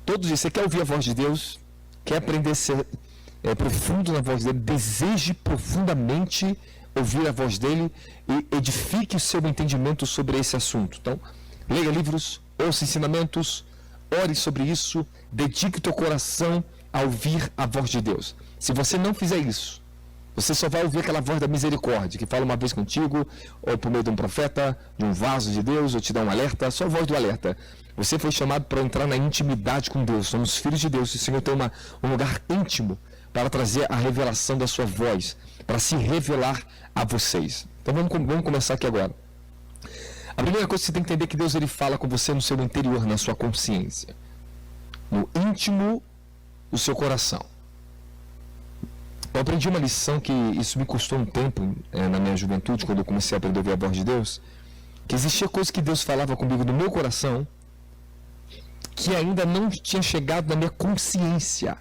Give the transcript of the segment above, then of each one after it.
Todos dizem, você quer ouvir a voz de Deus? Quer aprender a ser profundo na voz dele? Deseje profundamente ouvir a voz dele e edifique o seu entendimento sobre esse assunto. Então, leia livros, ouça ensinamentos, ore sobre isso, dedique o teu coração a ouvir a voz de Deus. Se você não fizer isso, você só vai ouvir aquela voz da misericórdia, que fala uma vez contigo, ou por meio de um profeta, de um vaso de Deus, ou te dá um alerta, só a voz do alerta. Você foi chamado para entrar na intimidade com Deus, somos filhos de Deus, e o Senhor tem um lugar íntimo para trazer a revelação da sua voz, para se revelar a vocês. Então vamos começar aqui agora. A primeira coisa que você tem que entender é que Deus ele fala com você no seu interior, na sua consciência, no íntimo do seu coração. Eu aprendi uma lição que isso me custou um tempo na minha juventude, quando eu comecei a aprender a ouvir a voz de Deus, que existia coisa que Deus falava comigo no meu coração, que ainda não tinha chegado na minha consciência,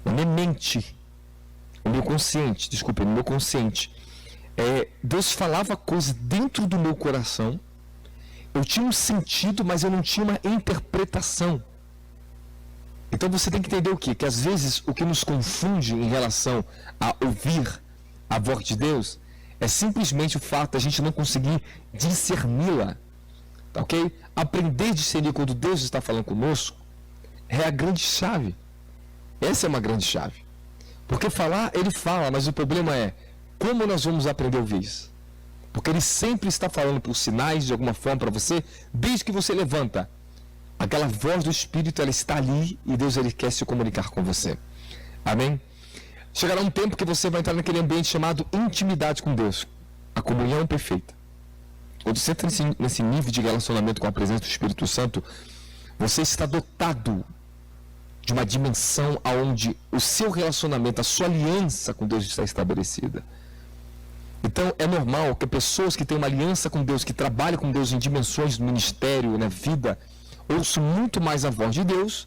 na minha mente, no meu consciente, no meu consciente. Deus falava coisas dentro do meu coração, eu tinha um sentido, mas eu não tinha uma interpretação. Então você tem que entender o quê? Que às vezes o que nos confunde em relação a ouvir a voz de Deus é simplesmente o fato de a gente não conseguir discerni-la, tá ok? Aprender a discernir quando Deus está falando conosco é a grande chave. Essa é uma grande chave. Porque falar, ele fala, mas o problema é como nós vamos aprender a ouvir isso? Porque ele sempre está falando por sinais, de alguma forma, para você, desde que você levanta. Aquela voz do Espírito, ela está ali e Deus ele quer se comunicar com você. Amém? Chegará um tempo que você vai entrar naquele ambiente chamado intimidade com Deus. A comunhão perfeita. Quando você entra nesse nível de relacionamento com a presença do Espírito Santo, você está dotado de uma dimensão onde o seu relacionamento, a sua aliança com Deus está estabelecida. Então é normal que pessoas que têm uma aliança com Deus, que trabalham com Deus em dimensões do ministério, na vida, ouço muito mais a voz de Deus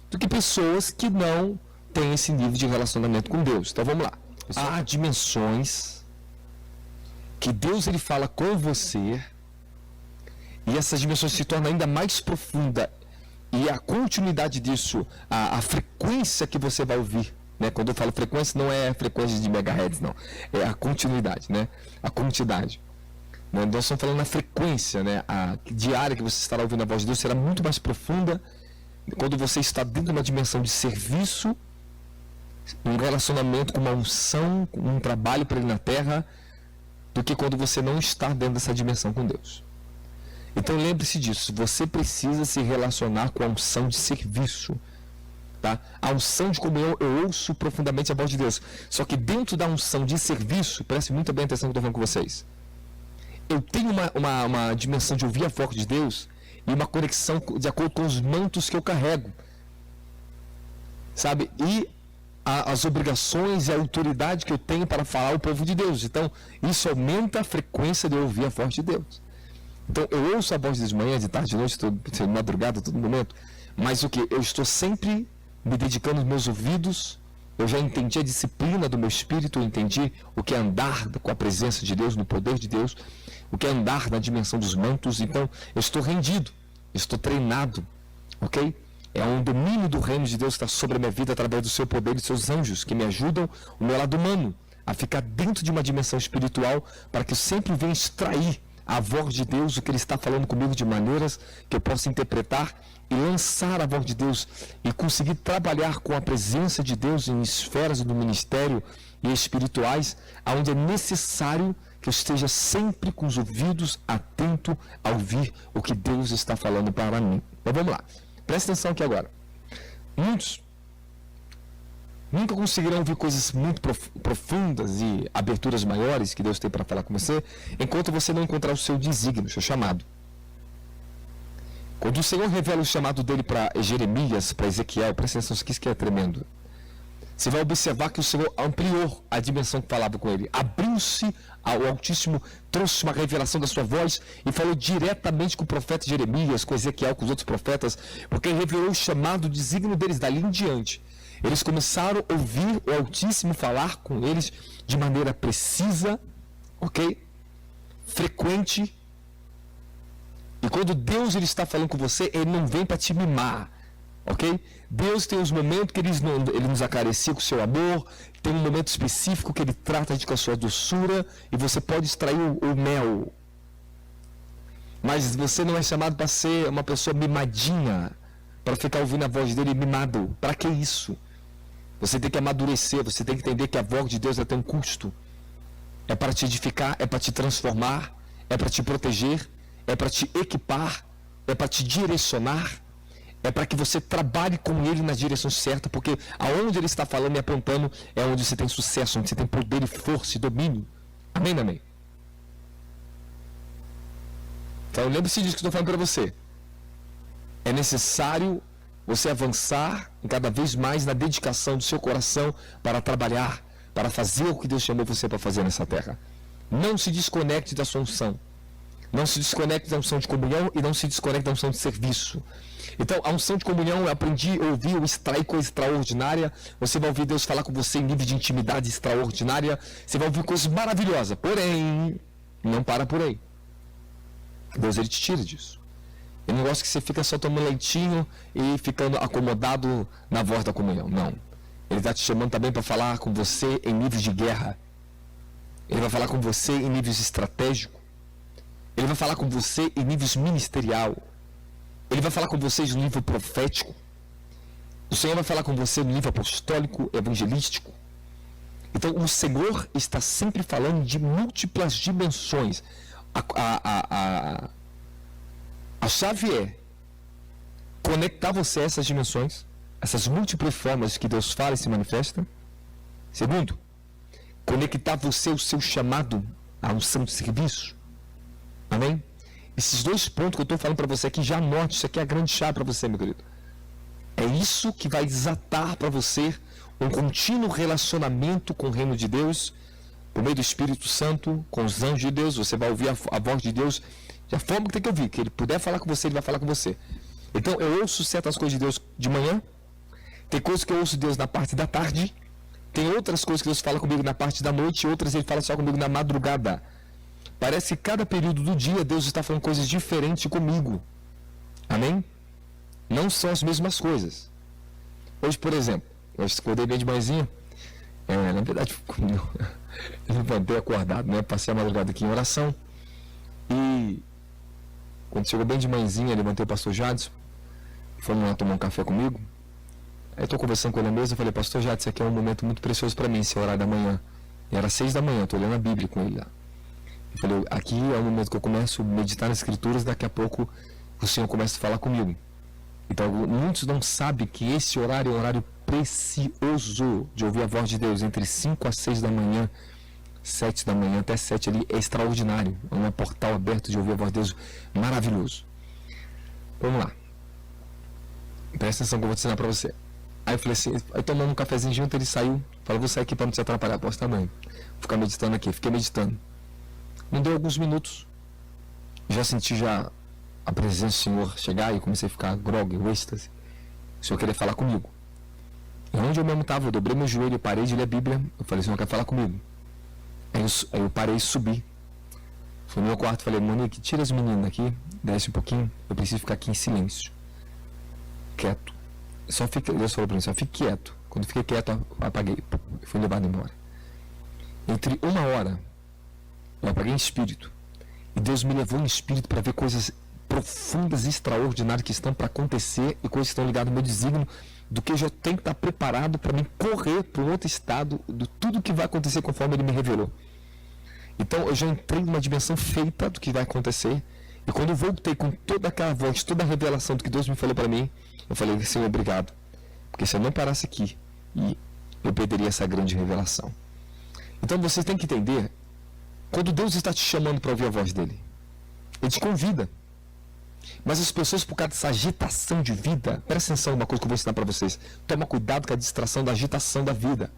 do que pessoas que não têm esse nível de relacionamento com Deus. Então vamos lá. Há dimensões que Deus ele fala com você e essas dimensões se tornam ainda mais profunda e a continuidade disso, a frequência que você vai ouvir, né? Quando eu falo frequência, não é frequência de megahertz, não. É a continuidade, né? A quantidade. Nós estamos falando na frequência, né? A diária que você estará ouvindo a voz de Deus será muito mais profunda quando você está dentro de uma dimensão de serviço, um relacionamento com uma unção, um trabalho para ele na terra, do que quando você não está dentro dessa dimensão com Deus. Então lembre-se disso, você precisa se relacionar com a unção de serviço. Tá? A unção de comunhão, eu ouço profundamente a voz de Deus. Só que dentro da unção de serviço, preste muito bem atenção no que eu estou falando com vocês. Eu tenho uma dimensão de ouvir a voz de Deus e uma conexão de acordo com os mantos que eu carrego, sabe? E as obrigações e a autoridade que eu tenho para falar ao povo de Deus. Então, isso aumenta a frequência de eu ouvir a voz de Deus. Então, eu ouço a voz de Deus de manhã, de tarde, de noite, de madrugada, todo momento. Mas o que? Eu estou sempre me dedicando aos meus ouvidos. Eu já entendi a disciplina do meu espírito, eu entendi o que é andar com a presença de Deus, no poder de Deus, o que é andar na dimensão dos mantos. Então, eu estou rendido, estou treinado, ok? É um domínio do reino de Deus que está sobre a minha vida através do seu poder e dos seus anjos, que me ajudam, o meu lado humano, a ficar dentro de uma dimensão espiritual, para que eu sempre venha extrair a voz de Deus, o que Ele está falando comigo, de maneiras que eu possa interpretar e lançar a voz de Deus e conseguir trabalhar com a presença de Deus em esferas do ministério e espirituais, onde é necessário que eu esteja sempre com os ouvidos atentos a ouvir o que Deus está falando para mim. Então vamos lá, presta atenção aqui agora. Muitos nunca conseguirão ouvir coisas muito profundas e aberturas maiores que Deus tem para falar com você, enquanto você não encontrar o seu desígnio, o seu chamado. Quando o Senhor revela o chamado dele para Jeremias, para Ezequiel, presta atenção, isso que é tremendo. Você vai observar que o Senhor ampliou a dimensão que falava com ele. Abriu-se ao Altíssimo, trouxe uma revelação da sua voz e falou diretamente com o profeta Jeremias, com Ezequiel, com os outros profetas, porque ele revelou o chamado, o desígnio deles dali em diante. Eles começaram a ouvir o Altíssimo falar com eles de maneira precisa, ok? Frequente. E quando Deus ele está falando com você, Ele não vem para te mimar. Ok? Deus tem os momentos que ele nos acaricia com o seu amor, tem um momento específico que ele trata a gente com a sua doçura, e você pode extrair o mel. Mas você não é chamado para ser uma pessoa mimadinha, para ficar ouvindo a voz dele mimado. Para que isso? Você tem que amadurecer, você tem que entender que a voz de Deus tem um custo. É para te edificar, é para te transformar, é para te proteger, é para te equipar, é para te direcionar, é para que você trabalhe com ele na direção certa, porque aonde ele está falando e apontando é onde você tem sucesso, onde você tem poder e força e domínio. Amém, amém? Então lembre-se disso que estou falando para você. É necessário você avançar cada vez mais na dedicação do seu coração para trabalhar, para fazer o que Deus chamou você para fazer nessa terra. Não se desconecte da sua unção. Não se desconecte da unção de comunhão e não se desconecte da unção de serviço. Então, a unção de comunhão, eu aprendi, eu ouvi, eu extraí coisa extraordinária. Você vai ouvir Deus falar com você em nível de intimidade extraordinária. Você vai ouvir coisas maravilhosas. Porém, não para por aí. Deus, ele te tira disso. Ele não gosta que você fica só tomando leitinho e ficando acomodado na voz da comunhão. Não. Ele está te chamando também para falar com você em níveis de guerra. Ele vai falar com você em níveis estratégicos. Ele vai falar com você em níveis ministerial. Ele vai falar com vocês no nível profético. O Senhor vai falar com você no nível apostólico, evangelístico. Então, o Senhor está sempre falando de múltiplas dimensões. A chave é conectar você a essas dimensões, essas múltiplas formas que Deus fala e se manifesta. Segundo, conectar você ao seu chamado, à unção de serviço. Amém? Esses dois pontos que eu estou falando para você aqui, já anote, isso aqui é a grande chave para você, meu querido. É isso que vai desatar para você um contínuo relacionamento com o reino de Deus, por meio do Espírito Santo, com os anjos de Deus. Você vai ouvir a voz de Deus da forma que tem que ouvir, que ele puder falar com você, ele vai falar com você. Então, eu ouço certas coisas de Deus de manhã, tem coisas que eu ouço de Deus na parte da tarde, tem outras coisas que Deus fala comigo na parte da noite, e outras ele fala só comigo na madrugada. Parece que cada período do dia Deus está falando coisas diferentes comigo. Amém? Não são as mesmas coisas. Hoje, por exemplo, eu acordei bem de manhãzinha. Na verdade, eu levantei acordado, né? Passei a madrugada aqui em oração. E quando chegou bem de manhãzinha, eu levantei o pastor Jadson. Fomos lá tomar um café comigo. Aí eu estou conversando com ele na mesa. Eu falei, pastor Jadson, esse aqui é um momento muito precioso para mim, esse horário da manhã. E era 6 da manhã, estou lendo a Bíblia com ele lá. Eu falei, aqui é o momento que eu começo a meditar nas Escrituras, daqui a pouco o Senhor começa a falar comigo. Então, muitos não sabem que esse horário é um horário precioso de ouvir a voz de Deus, entre 5 a 6 da manhã, 7 da manhã até 7 ali, é extraordinário. É um portal aberto de ouvir a voz de Deus, maravilhoso. Vamos lá. Presta atenção que eu vou te ensinar para você. Aí eu falei assim, aí tomando um cafezinho junto, ele saiu, falou, vou sair aqui para não te atrapalhar, posso estar bem. Vou ficar meditando aqui, fiquei meditando. Não deu alguns minutos, já senti a presença do Senhor chegar e comecei a ficar grog, o êxtase. O Senhor queria falar comigo. E onde eu mesmo estava, eu dobrei meu joelho, parei de ler a Bíblia, eu falei, o Senhor quer falar comigo. Aí eu parei e subi. Fui no meu quarto e falei, Monique, tira as meninas daqui, desce um pouquinho, eu preciso ficar aqui em silêncio. Quieto. Deus falou para mim, só fique quieto. Quando fiquei quieto, eu apaguei. Eu fui levado embora. Entre 1 hora, eu apaguei em espírito. E Deus me levou em espírito para ver coisas profundas e extraordinárias que estão para acontecer e coisas que estão ligadas ao meu desígnio, do que eu já tenho que estar preparado para mim correr para um outro estado, de tudo que vai acontecer conforme Ele me revelou. Então eu já entrei numa dimensão feita do que vai acontecer. E quando eu voltei com toda aquela voz, toda a revelação do que Deus me falou para mim, eu falei, Senhor, obrigado. Porque se eu não parasse aqui, eu perderia essa grande revelação. Então você tem que entender, quando Deus está te chamando para ouvir a voz dele, Ele te convida. Mas as pessoas, por causa dessa agitação de vida, presta atenção numa coisa que eu vou ensinar para vocês. Toma cuidado com a distração da agitação da vida.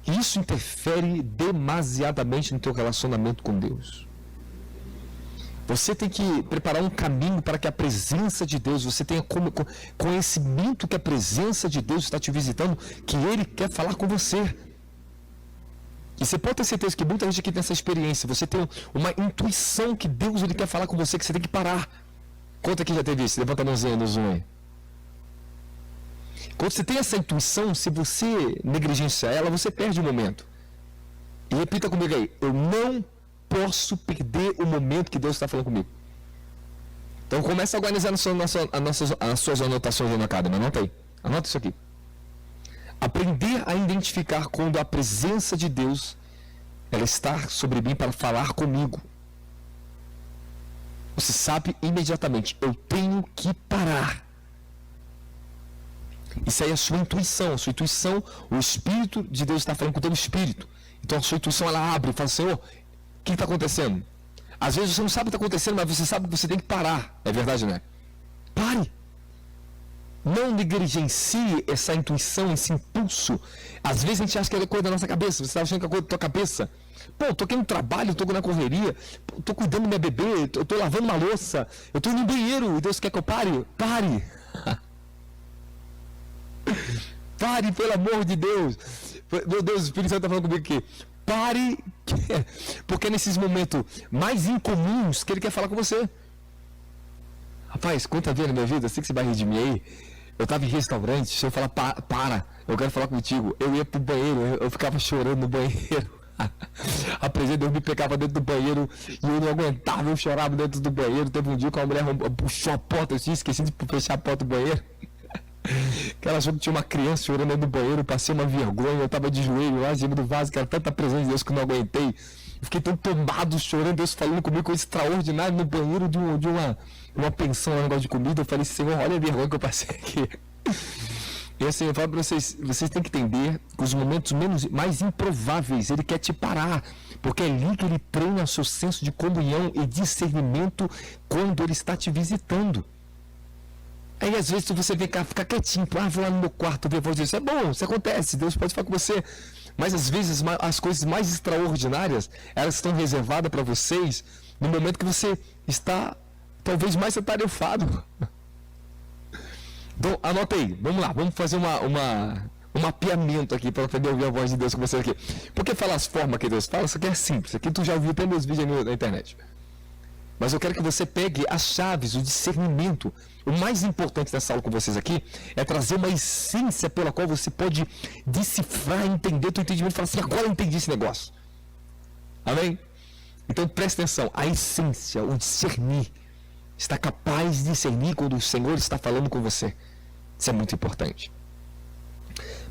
Isso interfere demasiadamente no teu relacionamento com Deus. Você tem que preparar um caminho para que a presença de Deus, você tenha conhecimento que a presença de Deus está te visitando, que Ele quer falar com você. E você pode ter certeza que muita gente aqui tem essa experiência. Você tem uma intuição que Deus Ele quer falar com você, que você tem que parar. Quanto aqui já teve isso? Levanta a mãozinha no Zoom aí. Quando você tem essa intuição, se você negligenciar ela, você perde o momento. E repita comigo aí, eu não posso perder o momento que Deus está falando comigo. Então começa a organizar as suas anotações na Academy, anota aí, anota isso aqui. Aprender a identificar quando a presença de Deus ela está sobre mim para falar comigo. Você sabe imediatamente, eu tenho que parar. Isso aí é a sua intuição. A sua intuição, o Espírito de Deus está falando com o teu Espírito. Então a sua intuição ela abre e fala, Senhor, o que está acontecendo? Às vezes você não sabe o que está acontecendo, mas você sabe que você tem que parar. É verdade, né? Pare. Não negligencie essa intuição, esse impulso. Às vezes a gente acha que é coisa da nossa cabeça. Você está achando que é coisa da tua cabeça. Pô, eu tô aqui no trabalho, eu tô na correria, eu tô cuidando do meu bebê, eu tô lavando uma louça, eu tô no banheiro, e Deus quer que eu pare? Pare! Pare, pelo amor de Deus! Meu Deus, o Espírito Santo está falando comigo aqui. Pare, porque é nesses momentos mais incomuns que Ele quer falar com você. Rapaz, quanta vez na minha vida, sei que você vai rir de mim aí, eu estava em restaurante, se eu falar, para, eu quero falar contigo, eu ia pro banheiro, eu ficava chorando no banheiro. A presença de Deus me pegava dentro do banheiro e eu não aguentava, eu chorava dentro do banheiro. Teve um dia que uma mulher puxou a porta, eu tinha esquecido de fechar a porta do banheiro. Que ela achou que tinha uma criança chorando dentro do banheiro, eu passei uma vergonha, eu estava de joelho lá em cima do vaso, que era tanta presença de Deus que eu não aguentei. Eu fiquei tão tomado, chorando, Deus falando comigo, coisa extraordinária no banheiro de uma pensão, um negócio de comida. Eu falei, Senhor, olha a vergonha que eu passei aqui. E assim, eu falo para vocês têm que entender que os momentos mais improváveis, Ele quer te parar, porque é ali que Ele treina o seu senso de comunhão e discernimento quando Ele está te visitando. Aí às vezes você vem cá, fica quietinho, vou lá no meu quarto ver a voz de Deus. É bom, isso acontece, Deus pode falar com você. Mas às vezes as coisas mais extraordinárias, elas estão reservadas para vocês no momento que você está talvez mais atarefado. Então, anota aí, vamos lá, vamos fazer um mapeamento aqui para poder ouvir a voz de Deus com você aqui. Porque falar as formas que Deus fala, isso aqui é simples, isso aqui tu já ouviu até meus vídeos na internet. Mas eu quero que você pegue as chaves, o discernimento. O mais importante dessa aula com vocês aqui é trazer uma essência pela qual você pode decifrar, entender o teu entendimento e falar assim, agora eu entendi esse negócio. Amém? Então preste atenção, a essência, o discernir. Está capaz de discernir quando o Senhor está falando com você. Isso é muito importante.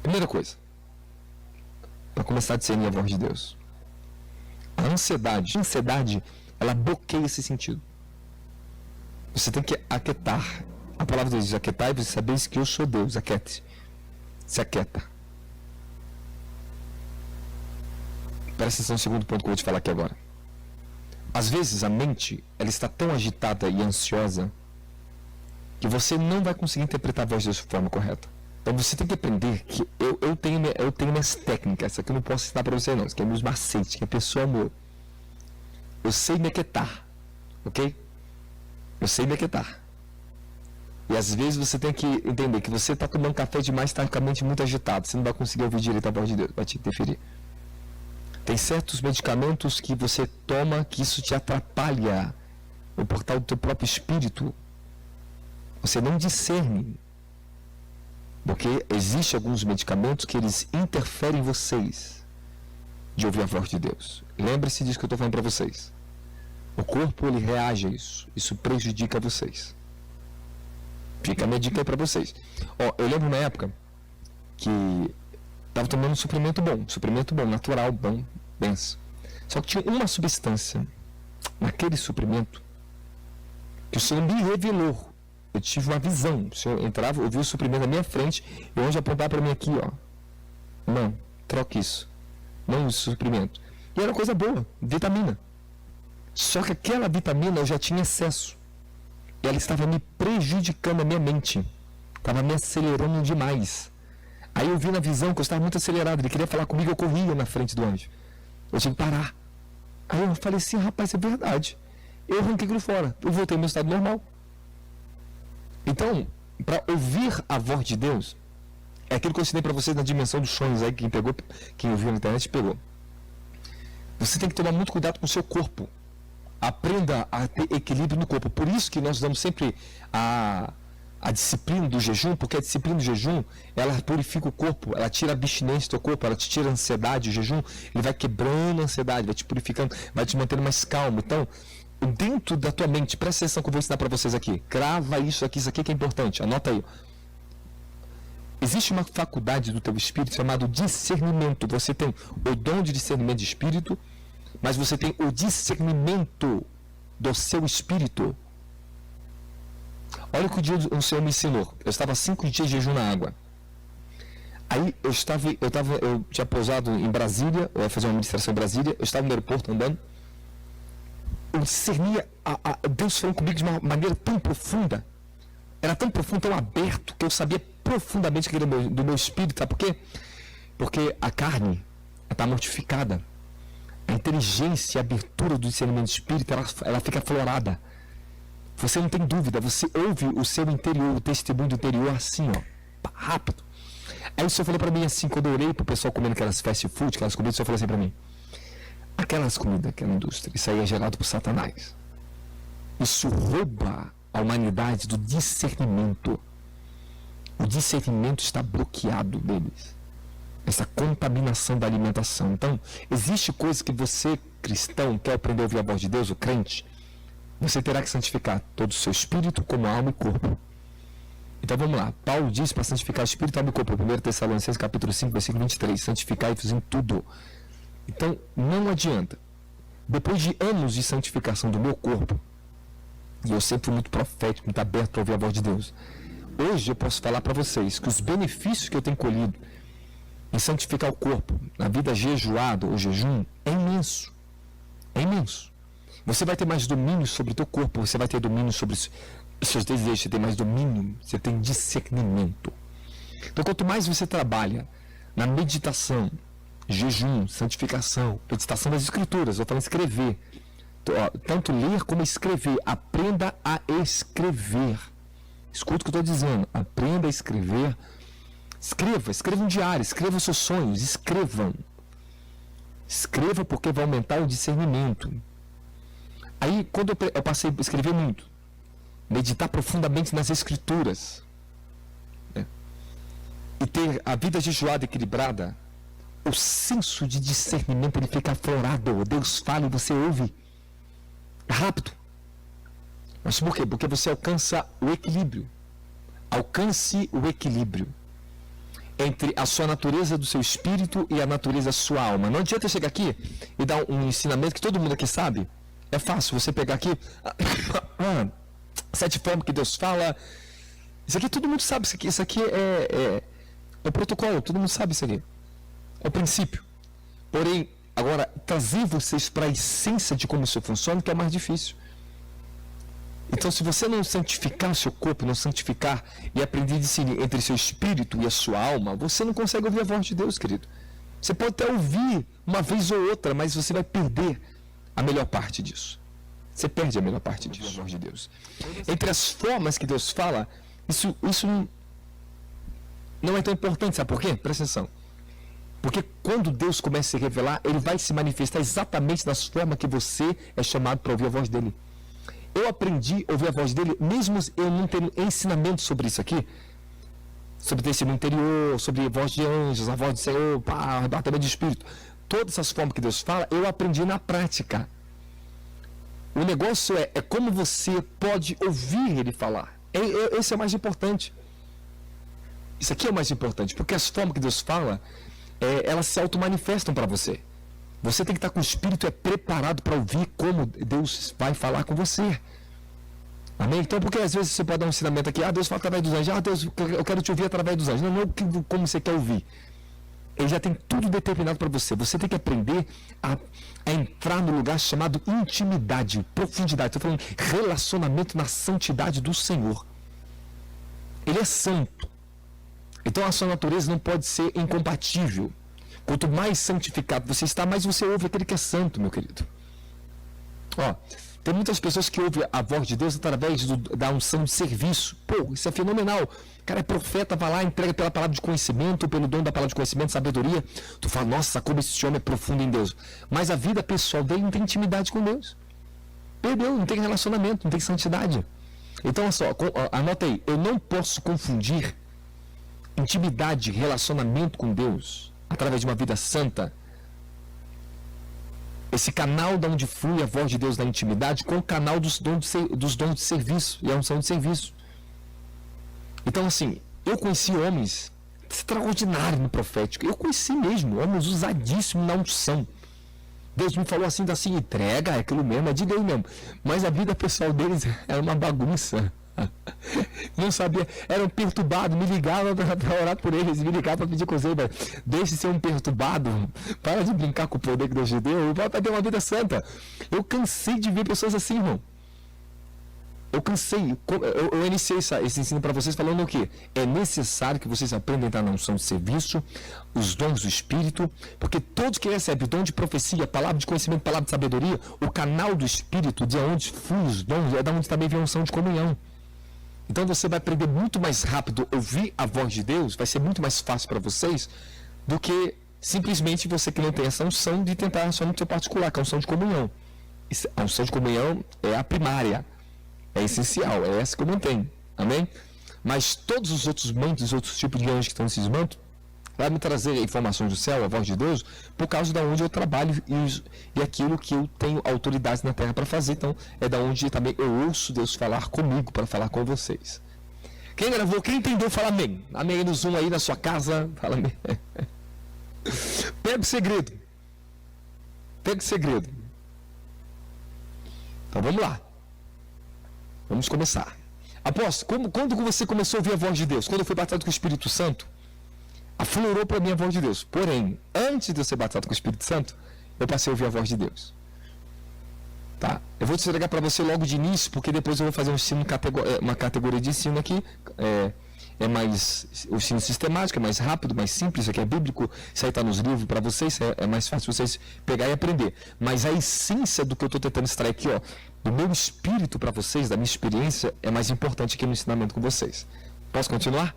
Primeira coisa, para começar a discernir a voz de Deus. A ansiedade, ela bloqueia esse sentido. Você tem que aquietar. A palavra de Deus diz, aquietar, e você sabeis que eu sou Deus. Aquiete. Se aquieta. Presta atenção no segundo ponto que eu vou te falar aqui agora. Às vezes a mente, ela está tão agitada e ansiosa que você não vai conseguir interpretar a voz de Deus de forma correta. Então você tem que aprender que eu tenho minhas técnicas. Isso aqui eu não posso ensinar para você não. Isso aqui é meus macetes, que é pessoa amor. Eu sei me aquietar. Ok? Eu sei me aquietar. E às vezes você tem que entender que você está tomando café demais, está com a mente muito agitada. Você não vai conseguir ouvir direito a voz de Deus. Vai te interferir. Tem certos medicamentos que você toma que isso te atrapalha o portal do teu próprio espírito. Você não discerne. Porque existem alguns medicamentos que eles interferem em vocês de ouvir a voz de Deus. Lembre-se disso que eu estou falando para vocês. O corpo ele reage a isso. Isso prejudica vocês. Fica a minha dica aí para vocês. Eu lembro na época que estava tomando um suplemento bom, natural, bom, benção. Só que tinha uma substância naquele suplemento que o Senhor me revelou. Eu tive uma visão. O Senhor entrava, eu vi o suplemento na minha frente e onde apontar para mim aqui, não, troque isso. Não use suplemento. E era coisa boa, vitamina. Só que aquela vitamina eu já tinha excesso. E ela estava me prejudicando a minha mente. Estava me acelerando demais. Aí eu vi na visão que eu estava muito acelerado. Ele queria falar comigo, eu corria na frente do anjo. Eu tinha que parar. Aí eu falei assim, rapaz, é verdade. Eu arranquei aquilo fora. Eu voltei ao meu estado normal. Então, para ouvir a voz de Deus, é aquilo que eu ensinei para vocês na dimensão dos sonhos aí, quem ouviu na internet pegou. Você tem que tomar muito cuidado com o seu corpo. Aprenda a ter equilíbrio no corpo. Por isso que nós damos sempre a disciplina do jejum, porque a disciplina do jejum, ela purifica o corpo, ela tira a abstinência do teu corpo, ela te tira a ansiedade. O jejum, ele vai quebrando a ansiedade, vai te purificando, vai te mantendo mais calmo. Então, dentro da tua mente, presta atenção que eu vou ensinar para vocês aqui. Grava isso aqui que é importante, anota aí. Existe uma faculdade do teu espírito chamada discernimento. Você tem o dom de discernimento de espírito, mas você tem o discernimento do seu espírito. Olha o que o Senhor me ensinou. Eu estava 5 dias de jejum na água. Aí eu tinha pousado em Brasília, eu ia fazer uma administração em Brasília, eu estava no aeroporto andando. Eu discernia Deus falando comigo de uma maneira tão profunda. Era tão profundo, tão aberto, que eu sabia profundamente que era do meu espírito. Sabe por quê? Porque a carne está mortificada. A inteligência e a abertura do discernimento do espírito, ela fica aflorada. Você não tem dúvida, você ouve o seu interior, o testemunho do interior assim, ó, rápido. Aí o Senhor falou para mim assim, quando eu olhei para o pessoal comendo aquelas fast food, aquelas comidas, o Senhor falou assim para mim: aquelas comidas, aquela indústria, isso aí é gerado por Satanás. Isso rouba a humanidade do discernimento. O discernimento está bloqueado deles. Essa contaminação da alimentação. Então, existe coisa que você, cristão, quer aprender a ouvir a voz de Deus, o crente, você terá que santificar todo o seu espírito, como alma e corpo. Então vamos lá. Paulo diz para santificar o espírito, alma e corpo. 1 Tessalonicenses capítulo 5, versículo 23. Santificar e fazer tudo. Então, não adianta. Depois de anos de santificação do meu corpo, e eu sempre fui muito profético, muito aberto para ouvir a voz de Deus, hoje eu posso falar para vocês que os benefícios que eu tenho colhido em santificar o corpo, na vida jejuada ou jejum, é imenso. É imenso. Você vai ter mais domínio sobre o teu corpo, você vai ter domínio sobre os seus desejos, você tem mais domínio, você tem discernimento. Então, quanto mais você trabalha na meditação, jejum, santificação, meditação das escrituras, eu falo escrever, tanto ler como escrever, aprenda a escrever. Escuta o que eu estou dizendo, aprenda a escrever. Escreva um diário, escreva os seus sonhos, escrevam. Escreva porque vai aumentar o discernimento. Aí, quando eu passei a escrever muito, meditar profundamente nas escrituras, né, e ter a vida jejuada equilibrada, o senso de discernimento ele fica aflorado. Deus fala e você ouve rápido. Mas por quê? Porque você alcança o equilíbrio. Alcance o equilíbrio entre a sua natureza do seu espírito e a natureza da sua alma. Não adianta chegar aqui e dar um ensinamento que todo mundo aqui sabe. É fácil você pegar aqui 7 formas que Deus fala. Isso aqui todo mundo sabe. Isso aqui é o protocolo, todo mundo sabe isso aqui. É o princípio. Porém, agora, trazer vocês para a essência de como isso funciona, que é mais difícil. Então, se você não santificar o seu corpo, não santificar e aprender a discernir entre seu espírito e a sua alma, você não consegue ouvir a voz de Deus, querido. Você pode até ouvir uma vez ou outra, mas você vai perder a melhor parte disso. Você perde a melhor parte disso, a voz de Deus. Entre as formas que Deus fala, isso não é tão importante, sabe por quê? Presta atenção. Porque quando Deus começa a se revelar, Ele vai se manifestar exatamente das formas que você é chamado para ouvir a voz dEle. Eu aprendi a ouvir a voz dEle, mesmo eu não tendo ensinamento sobre isso aqui, sobre testemunho interior, sobre a voz de anjos, a voz do Senhor, arrebatamento de espírito. Todas essas formas que Deus fala, eu aprendi na prática. O negócio é como você pode ouvir Ele falar. Esse é o mais importante. Isso aqui é o mais importante, porque as formas que Deus fala, elas se auto-manifestam para você. Você tem que estar com o espírito preparado para ouvir como Deus vai falar com você. Amém? Então, porque às vezes você pode dar um ensinamento aqui, Deus fala através dos anjos, Deus, eu quero te ouvir através dos anjos. Não é como você quer ouvir. Ele já tem tudo determinado para você. Você tem que aprender a entrar no lugar chamado intimidade, profundidade. Estou falando relacionamento na santidade do Senhor. Ele é santo. Então a sua natureza não pode ser incompatível. Quanto mais santificado você está, mais você ouve aquele que é santo, meu querido. Tem muitas pessoas que ouvem a voz de Deus através da unção de serviço. Pô, isso é fenomenal. O cara é profeta, vai lá, entrega pela palavra de conhecimento, pelo dom da palavra de conhecimento, sabedoria. Tu fala, nossa, como esse homem é profundo em Deus. Mas a vida pessoal dele não tem intimidade com Deus. Perdeu, não tem relacionamento, não tem santidade. Então, olha só, anota aí, eu não posso confundir intimidade, relacionamento com Deus, através de uma vida santa, esse canal de onde flui a voz de Deus na intimidade, com o canal dos dons de serviço e a unção de serviço. Então, assim, eu conheci homens extraordinários no profético. Eu conheci mesmo, homens usadíssimos na unção. Deus me falou assim, entrega, é aquilo mesmo, diga aí mesmo. Mas a vida pessoal deles era uma bagunça. Não sabia, eram perturbados, me ligavam para orar por eles, me ligavam para pedir conselho. Deixe de ser um perturbado, para de brincar com o poder que Deus te deu, vai ter uma vida santa. Eu cansei de ver pessoas assim, irmão. Eu cansei, eu iniciei esse ensino para vocês falando o quê? É necessário que vocês aprendam a entrar na unção de serviço, os dons do Espírito, porque todos que recebem o dom de profecia, palavra de conhecimento, palavra de sabedoria, o canal do Espírito, de onde flui os dons, é da onde também vem a unção de comunhão. Então você vai aprender muito mais rápido a ouvir a voz de Deus, vai ser muito mais fácil para vocês, do que simplesmente você que não tem essa unção de tentar só no seu particular, que é a unção de comunhão. A unção de comunhão é a primária. É essencial, é essa que eu mantenho, amém? Mas todos os outros mantos, os outros tipos de anjos que estão nesses mantos, vai me trazer informações do céu, a voz de Deus, por causa de onde eu trabalho e aquilo que eu tenho autoridade na terra para fazer. Então, é da onde também eu ouço Deus falar comigo, para falar com vocês. Quem gravou, quem entendeu, fala amém. Amém aí no Zoom aí na sua casa, fala amém. Pega o segredo. Pega o segredo. Então, vamos lá. Vamos começar. Apóstolo, quando você começou a ouvir a voz de Deus? Quando eu fui batizado com o Espírito Santo, aflorou para mim a voz de Deus. Porém, antes de eu ser batizado com o Espírito Santo, eu passei a ouvir a voz de Deus. Tá? Eu vou te entregar para você logo de início, porque depois eu vou fazer um ensino, uma categoria de ensino aqui. É mais o ensino sistemático, é mais rápido, mais simples, isso aqui é bíblico, isso aí está nos livros para vocês, é mais fácil vocês pegar e aprender. Mas a essência do que eu estou tentando extrair aqui, ó, do meu espírito para vocês, da minha experiência, é mais importante aqui no ensinamento com vocês. Posso continuar?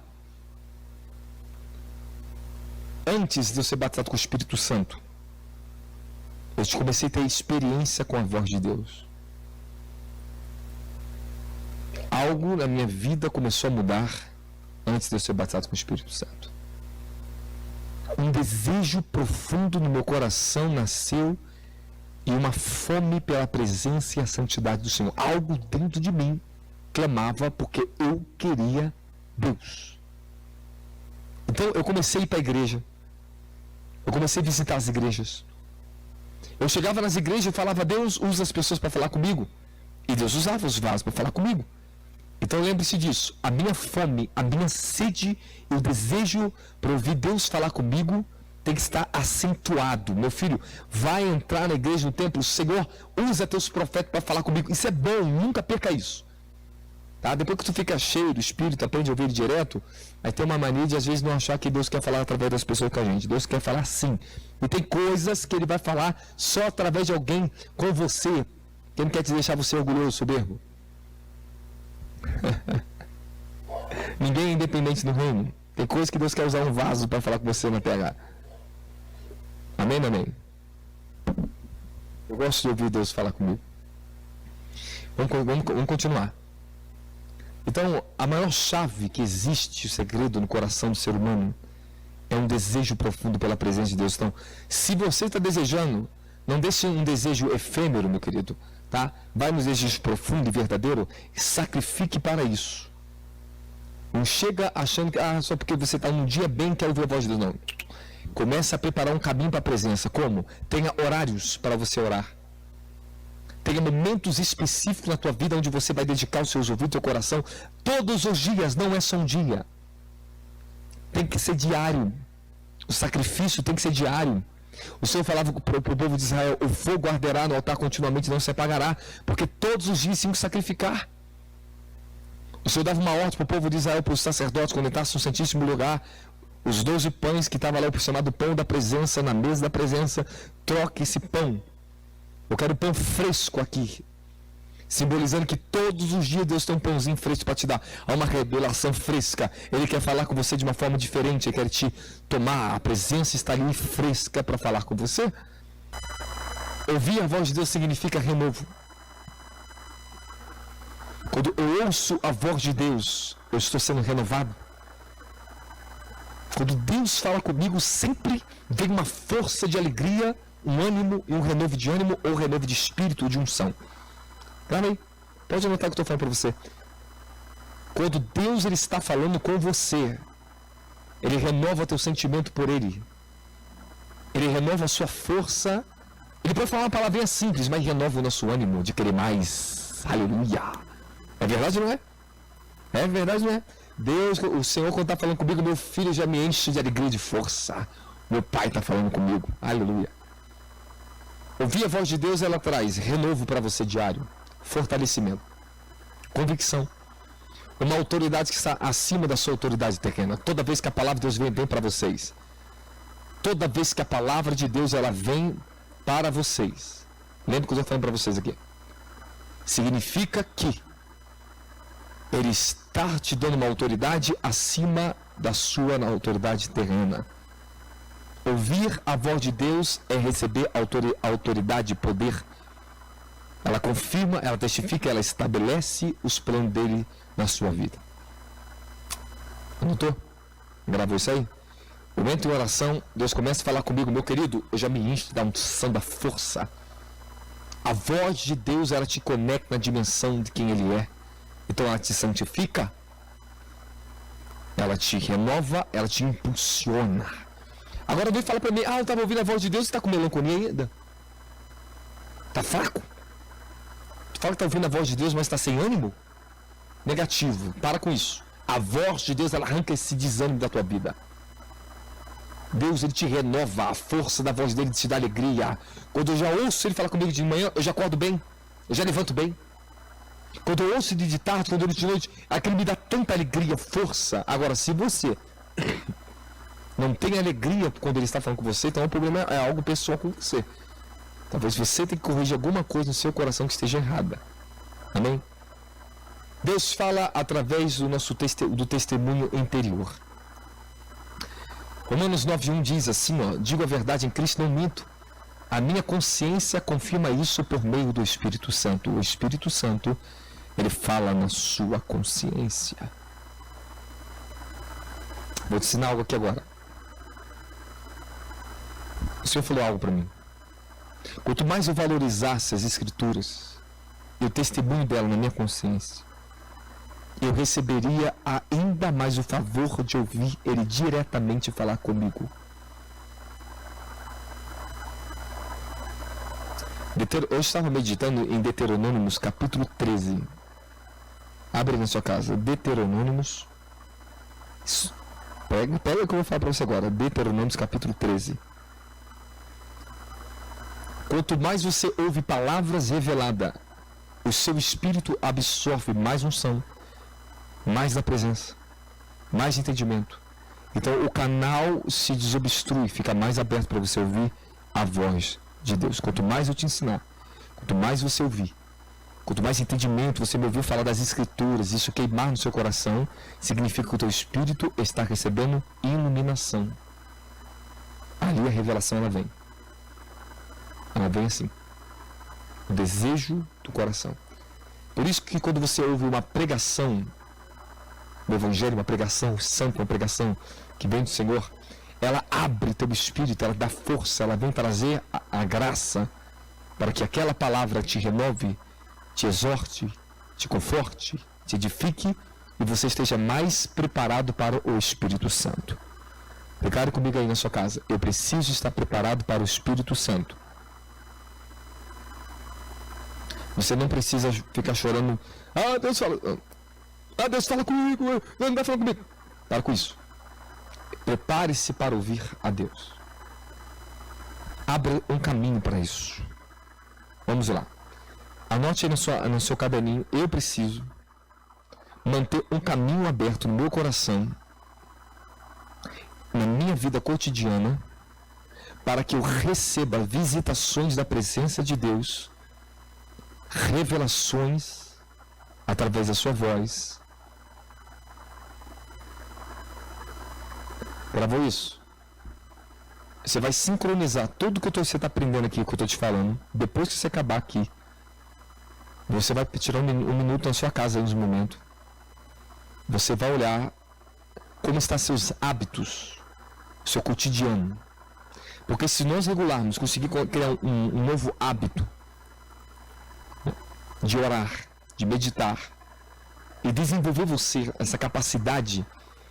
Antes de eu ser batizado com o Espírito Santo, eu comecei a ter experiência com a voz de Deus. Algo na minha vida começou a mudar antes de eu ser batizado com o Espírito Santo. Um desejo profundo no meu coração nasceu e uma fome pela presença e a santidade do Senhor. Algo dentro de mim clamava porque eu queria Deus. Então eu comecei a ir para a igreja. Eu comecei a visitar as igrejas. Eu chegava nas igrejas e falava, Deus usa as pessoas para falar comigo. E Deus usava os vasos para falar comigo. Então lembre-se disso, a minha fome, a minha sede e o desejo para ouvir Deus falar comigo tem que estar acentuado. Meu filho, vai entrar na igreja, no templo, Senhor, usa teus profetas para falar comigo. Isso é bom, nunca perca isso. Tá? Depois que tu fica cheio do Espírito, aprende a ouvir ele direto, aí tem uma mania de às vezes não achar que Deus quer falar através das pessoas com a gente. Deus quer falar sim. E tem coisas que ele vai falar só através de alguém com você, que não quer te deixar você orgulhoso, soberbo. Ninguém é independente do reino. Tem coisas que Deus quer usar um vaso para falar com você na terra. Amém, amém? Eu gosto de ouvir Deus falar comigo. Vamos continuar. Então, a maior chave que existe, o segredo no coração do ser humano, é um desejo profundo pela presença de Deus. Então, se você está desejando, não deixe um desejo efêmero, meu querido, tá? Vai no desejo profundo e verdadeiro, sacrifique para isso. Não chega achando que só porque você está num dia bem quer ouvir a voz de Deus, não. Comece a preparar um caminho para a presença. Como? Tenha horários para você orar. Tenha momentos específicos na tua vida onde você vai dedicar os seus ouvidos, teu coração, todos os dias, não é só um dia. Tem que ser diário. O sacrifício tem que ser diário. O Senhor falava para o povo de Israel, o fogo arderá no altar continuamente, não se apagará, porque todos os dias tinham que sacrificar. O Senhor dava uma ordem para o povo de Israel, para os sacerdotes, quando entrasse no Santíssimo Lugar, os 12 pães que estavam lá, o chamado pão da presença, na mesa da presença, troque esse pão. Eu quero pão fresco aqui, simbolizando que todos os dias Deus tem um pãozinho fresco para te dar. Há uma revelação fresca. Ele quer falar com você de uma forma diferente, ele quer te tomar. A presença está ali fresca para falar com você. Ouvir a voz de Deus significa renovo. Quando eu ouço a voz de Deus, eu estou sendo renovado. Quando Deus fala comigo, sempre vem uma força de alegria, um ânimo e um renovo de ânimo ou renovo de espírito ou de unção. Grava aí. Pode anotar o que eu estou falando para você. Quando Deus ele está falando com você, Ele renova teu sentimento por Ele. Ele renova a sua força. Ele pode falar uma palavrinha simples, mas renova o nosso ânimo de querer mais. Aleluia. É verdade ou não é? É verdade ou não é? Deus, o Senhor, quando está falando comigo, meu filho já me enche de alegria e de força. Meu Pai está falando comigo. Aleluia. Ouvir a voz de Deus, ela traz renovo para você diário, fortalecimento, convicção, uma autoridade que está acima da sua autoridade terrena. Toda vez que a palavra de Deus vem para vocês, toda vez que a palavra de Deus ela vem para vocês, lembra que eu estou falando para vocês aqui, significa que Ele está te dando uma autoridade acima da sua autoridade terrena. Ouvir a voz de Deus é receber autoridade e poder. Ela confirma, ela testifica, ela estabelece os planos dele na sua vida. Anotou? Gravou isso aí? Momento em oração, Deus começa a falar comigo, meu querido, eu já me encho da unção da força. A voz de Deus, ela te conecta na dimensão de quem Ele é. Então ela te santifica, ela te renova, ela te impulsiona. Agora Deus fala para mim, eu estava ouvindo a voz de Deus e está com melancolia ainda? Está fraco? Tu fala que está ouvindo a voz de Deus, mas está sem ânimo? Negativo, para com isso. A voz de Deus, ela arranca esse desânimo da tua vida. Deus, Ele te renova, a força da voz dEle te dá alegria. Quando eu já ouço Ele falar comigo de manhã, eu já acordo bem, eu já levanto bem. Quando eu ouço Ele de tarde, quando eu ouço de noite, aquilo me dá tanta alegria, força. Agora, se você não tem alegria quando Ele está falando com você, então o problema é algo pessoal com você. Talvez você tenha que corrigir alguma coisa no seu coração que esteja errada. Amém? Deus fala através do nosso do testemunho interior. Romanos 9:1 diz assim, digo a verdade em Cristo, não minto. A minha consciência confirma isso por meio do Espírito Santo. O Espírito Santo, ele fala na sua consciência. Vou te ensinar algo aqui agora. O Senhor falou algo para mim. Quanto mais eu valorizasse as Escrituras e o testemunho dela na minha consciência, eu receberia ainda mais o favor de ouvir Ele diretamente falar comigo. Eu estava meditando em Deuteronômios capítulo 13. Abre na sua casa, Deuteronômios. Pega o que eu vou falar para você agora. Deuteronômios capítulo 13. Quanto mais você ouve palavras reveladas, o seu espírito absorve mais unção, mais da presença, mais entendimento. Então o canal se desobstrui, fica mais aberto para você ouvir a voz de Deus. Quanto mais eu te ensinar, quanto mais você ouvir, quanto mais entendimento você me ouvir falar das Escrituras, isso queimar no seu coração, significa que o teu espírito está recebendo iluminação. Ali a revelação ela vem. Ela vem assim. O desejo do coração. Por isso que quando você ouve uma pregação do Evangelho, uma pregação santa, uma pregação que vem do Senhor, ela abre teu espírito, ela dá força, ela vem trazer a graça para que aquela palavra te renove, te exorte, te conforte, te edifique e você esteja mais preparado para o Espírito Santo. Declare comigo aí na sua casa, eu preciso estar preparado para o Espírito Santo. Você não precisa ficar chorando. Deus fala comigo. Não vai falar comigo. Para com isso. Prepare-se para ouvir a Deus. Abra um caminho para isso. Vamos lá. Anote aí no seu caderninho. Eu preciso manter um caminho aberto no meu coração, na minha vida cotidiana, para que eu receba visitações da presença de Deus, revelações através da sua voz. Gravou isso? Você vai sincronizar tudo que você está aprendendo aqui, que eu estou te falando, depois que você acabar aqui. Você vai tirar um minuto na sua casa, em um momento. Você vai olhar como estão seus hábitos, seu cotidiano. Porque se nós regularmos, conseguir criar um novo hábito de orar, de meditar, e desenvolver você essa capacidade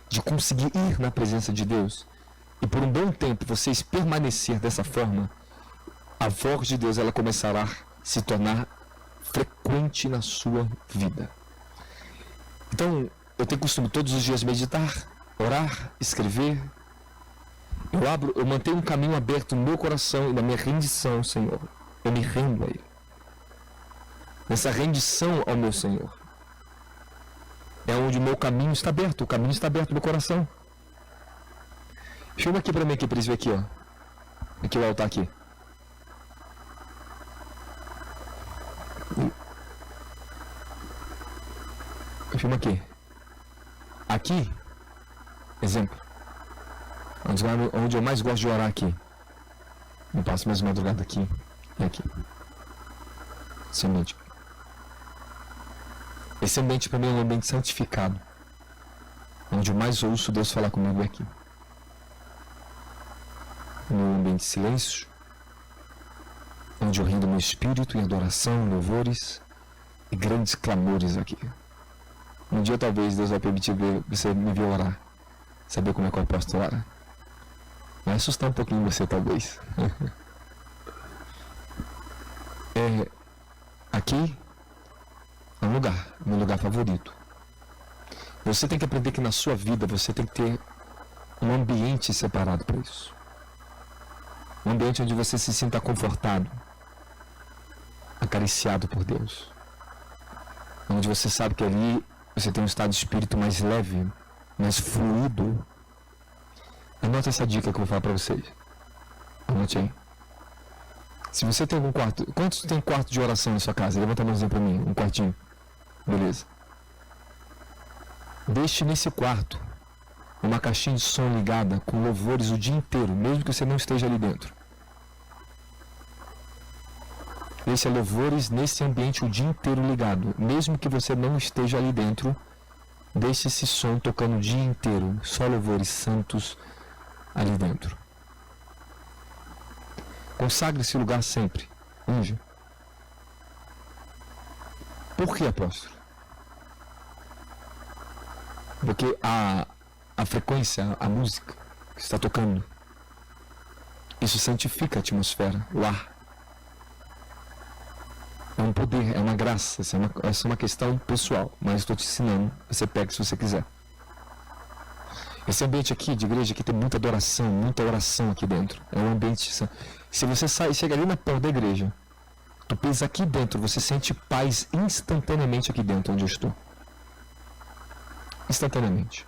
de conseguir ir na presença de Deus, e por um bom tempo vocês permanecer dessa forma, a voz de Deus ela começará a se tornar frequente na sua vida. Então, eu tenho costume todos os dias meditar, orar, escrever. Eu mantenho um caminho aberto no meu coração e na minha rendição, Senhor. Eu me rendo a Ele. Nessa rendição ao meu Senhor. É onde o meu caminho está aberto. O caminho está aberto no meu coração. Filma aqui para mim, aqui, para eles verem aqui, ó. Aqui o altar aqui. Filma aqui. Aqui, exemplo. Onde eu mais gosto de orar aqui. Eu passo mais madrugada aqui e aqui. Esse ambiente. Esse ambiente para mim é um ambiente santificado. Onde eu mais ouço Deus falar comigo é aqui. No ambiente de silêncio. Onde eu rindo meu espírito em adoração, louvores e grandes clamores aqui. Um dia talvez Deus vai permitir você me ver orar. Saber como é que eu posso orar. Vai assustar um pouquinho você talvez. Aqui é um lugar, meu lugar favorito. Você tem que aprender que na sua vida você tem que ter um ambiente separado para isso. Um ambiente onde você se sinta confortado, acariciado por Deus. Onde você sabe que ali você tem um estado de espírito mais leve, mais fluido. Anota essa dica que eu vou falar para vocês. Anote aí. Se você tem algum quarto... Quantos tem quarto de oração na sua casa? Levanta a mãozinha para mim. Um quartinho. Beleza. Deixe nesse quarto uma caixinha de som ligada com louvores o dia inteiro, mesmo que você não esteja ali dentro. Deixe louvores nesse ambiente o dia inteiro ligado, mesmo que você não esteja ali dentro. Deixe esse som tocando o dia inteiro, só louvores santos ali dentro. Consagre esse lugar sempre. Unja. Por que, apóstolo? Porque a frequência, a música que está tocando, isso santifica a atmosfera, o ar. É um poder, é uma graça, essa é uma questão pessoal, mas estou te ensinando, você pega se você quiser. Esse ambiente aqui de igreja aqui tem muita adoração, muita oração aqui dentro. É um ambiente. Se você chega ali na porta da igreja, tu pisa aqui dentro, você sente paz instantaneamente aqui dentro onde eu estou. Instantaneamente.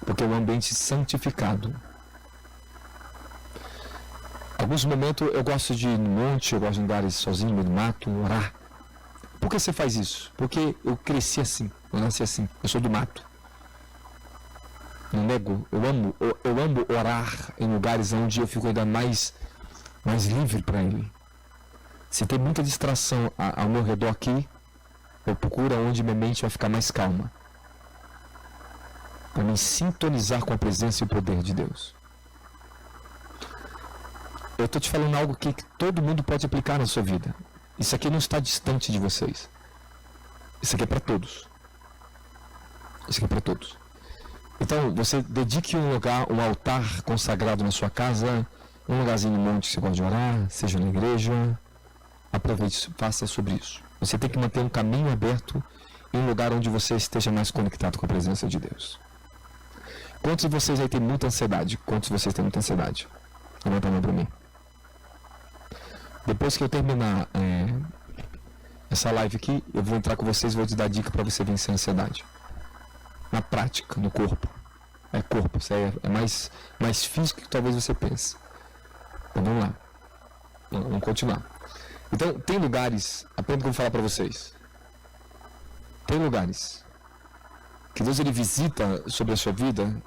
Porque é um ambiente santificado. Alguns momentos eu gosto de ir no monte, eu gosto de lugares sozinho, no mato, orar. Por que você faz isso? Porque eu cresci assim, eu nasci assim, eu sou do mato. Não nego, eu amo orar em lugares onde eu fico ainda mais livre para Ele. Se tem muita distração ao meu redor aqui, eu procuro onde minha mente vai ficar mais calma. Para me sintonizar com a presença e o poder de Deus. Eu estou te falando algo que todo mundo pode aplicar na sua vida. Isso aqui não está distante de vocês. Isso aqui é para todos. Isso aqui é para todos. Então, você dedique um lugar, um altar consagrado na sua casa, um lugarzinho no monte que você pode orar, seja na igreja. Aproveite, faça sobre isso. Você tem que manter um caminho aberto em um lugar onde você esteja mais conectado com a presença de Deus. Quantos de vocês aí têm muita ansiedade? Quantos de vocês têm muita ansiedade? Levanta a mão para mim. Depois que eu terminar essa live aqui, eu vou entrar com vocês e vou te dar dica para você vencer a ansiedade. Na prática, no corpo. É corpo, isso aí é mais físico que talvez você pense. Então vamos lá. Vamos continuar. Então, tem lugares, aprenda o que eu vou falar para vocês. Tem lugares que Deus ele visita sobre a sua vida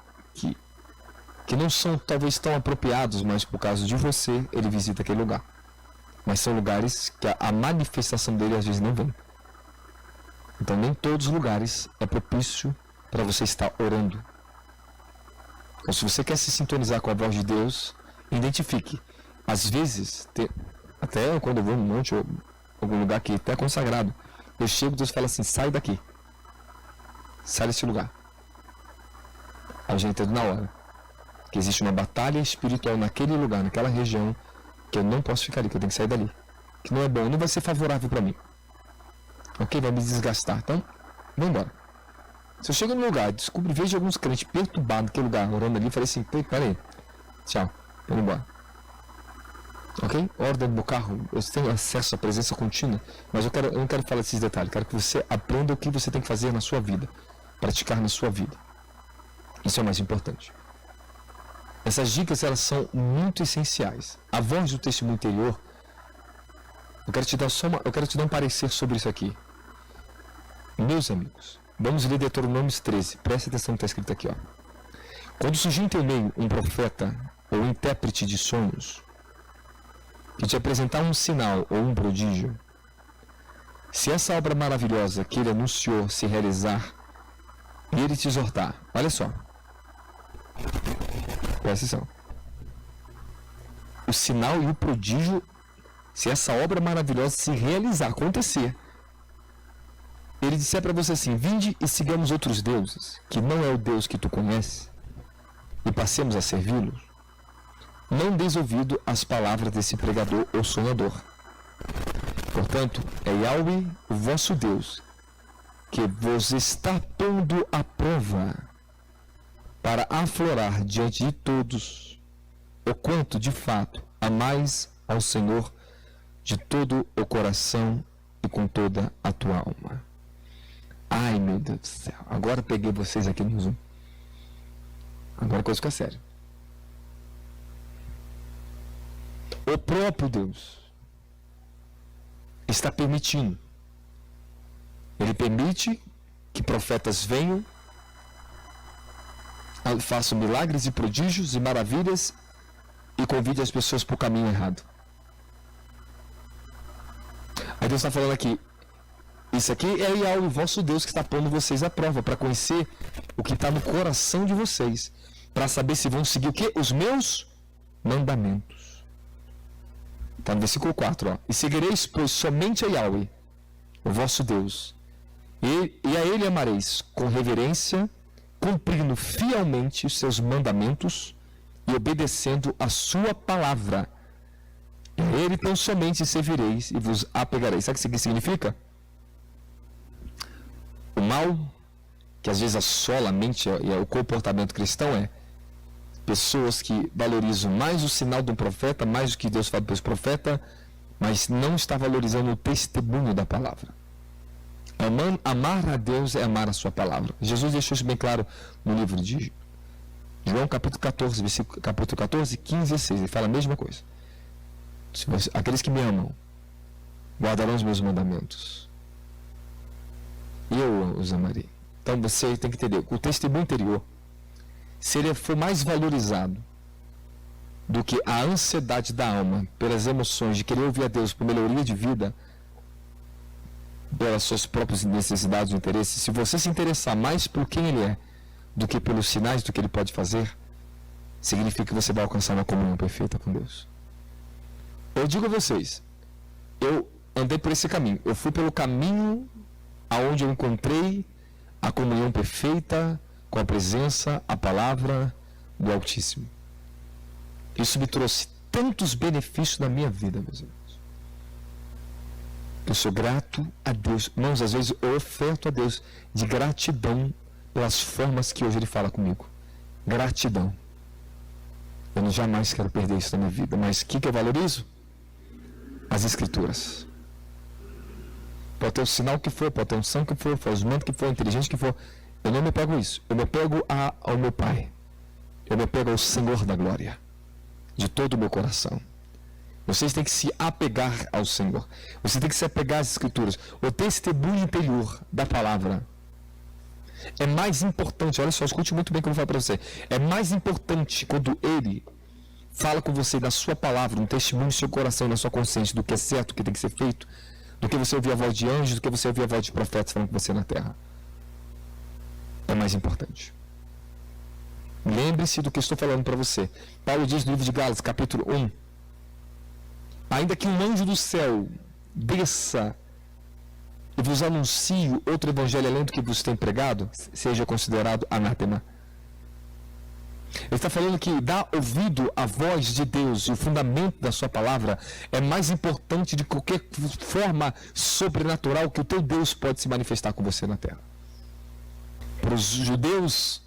que não são talvez tão apropriados, mas por causa de você, ele visita aquele lugar. Mas são lugares que a manifestação dele às vezes não vem. Então nem todos os lugares é propício para você estar orando. Então se você quer se sintonizar com a voz de Deus, identifique. Às vezes, até quando eu vou num monte ou algum lugar que até é consagrado, eu chego e Deus fala assim, sai daqui. Sai desse lugar. Aí eu já entendo na hora que existe uma batalha espiritual naquele lugar, naquela região, que eu não posso ficar ali, que eu tenho que sair dali. Que não é bom, não vai ser favorável para mim. Ok? Vai me desgastar. Então, vou embora. Se eu chego no lugar, descubro, vejo alguns crentes perturbados naquele lugar, orando ali, falei assim, peraí, tchau, vou embora. Ok? Ordem do meu carro, eu tenho acesso à presença contínua, mas eu não quero falar desses detalhes, quero que você aprenda o que você tem que fazer na sua vida, praticar na sua vida. Isso é o mais importante. Essas dicas, elas são muito essenciais. A voz do testemunho interior, eu quero te dar um parecer sobre isso aqui. Meus amigos, vamos ler Deuteronômio 13, preste atenção no que está escrito aqui, ó. Quando surgir em teu meio um profeta ou intérprete de sonhos, que te apresentar um sinal ou um prodígio, se essa obra maravilhosa que ele anunciou se realizar, e ele te exortar, olha só, presta atenção, o sinal e o prodígio, se essa obra maravilhosa se realizar, acontecer, ele disser para você assim, vinde e sigamos outros deuses, que não é o Deus que tu conheces, e passemos a servi-los, não deis ouvido às palavras desse pregador ou sonhador. Portanto, é Yahweh, o vosso Deus, que vos está pondo à prova, para aflorar diante de todos o quanto, de fato, amais ao Senhor de todo o coração e com toda a tua alma. Ai, meu Deus do céu. Agora peguei vocês aqui no Zoom. Agora a coisa fica séria. O próprio Deus está permitindo. Ele permite que profetas venham, façam milagres e prodígios e maravilhas e convide as pessoas para o caminho errado. Aí Deus está falando aqui, isso aqui é o vosso Deus que está pondo vocês à prova, para conhecer o que está no coração de vocês, para saber se vão seguir o quê? Os meus mandamentos. Está no versículo 4, ó. E seguireis, pois, somente a Yahweh, o vosso Deus, e a Ele amareis com reverência, cumprindo fielmente os seus mandamentos e obedecendo a sua palavra. E a Ele tão somente servireis e vos apegareis. Sabe o que isso significa? O mal, que às vezes assola a mente e o comportamento cristão, é pessoas que valorizam mais o sinal de um profeta, mais o que Deus fala para esse profeta, mas não está valorizando o testemunho da palavra. Amar a Deus é amar a sua palavra. Jesus deixou isso bem claro no livro de João, capítulo 14, versículo 14, 15 e 16. Ele fala a mesma coisa. Aqueles que me amam guardarão os meus mandamentos. E eu os amarei. Então você tem que entender, o testemunho interior, se ele for mais valorizado do que a ansiedade da alma pelas emoções de querer ouvir a Deus por melhoria de vida, pelas suas próprias necessidades e interesses, se você se interessar mais por quem ele é do que pelos sinais do que ele pode fazer, significa que você vai alcançar uma comunhão perfeita com Deus. Eu digo a vocês, eu andei por esse caminho, eu fui pelo caminho aonde eu encontrei a comunhão perfeita com a presença, a palavra do Altíssimo. Isso me trouxe tantos benefícios na minha vida, meus irmãos. Eu sou grato a Deus. Irmãos, às vezes eu oferto a Deus de gratidão pelas formas que hoje Ele fala comigo. Gratidão. Eu jamais quero perder isso na minha vida. Mas o que eu valorizo? As Escrituras. Pode ter o sinal que for, pode ter a unção que for, o manto que for, a inteligência que for. Eu não me pego a isso. Eu me pego ao meu Pai. Eu me pego ao Senhor da glória. De todo o meu coração. Vocês têm que se apegar ao Senhor. Você tem que se apegar às Escrituras. O testemunho interior da palavra é mais importante. Olha só, escute muito bem o que eu vou falar para você. É mais importante quando ele fala com você na sua palavra, no testemunho do seu coração, na sua consciência, do que é certo, do que tem que ser feito, do que você ouvir a voz de anjos, do que você ouvir a voz de profetas falando com você na terra. É mais importante. Lembre-se do que eu estou falando para você. Paulo diz no livro de Gálatas, capítulo 1, ainda que um anjo do céu desça e vos anuncie outro evangelho além do que vos tem pregado, seja considerado anátema. Ele está falando que dar ouvido à voz de Deus e o fundamento da sua palavra é mais importante de qualquer forma sobrenatural que o teu Deus pode se manifestar com você na terra. Para os judeus,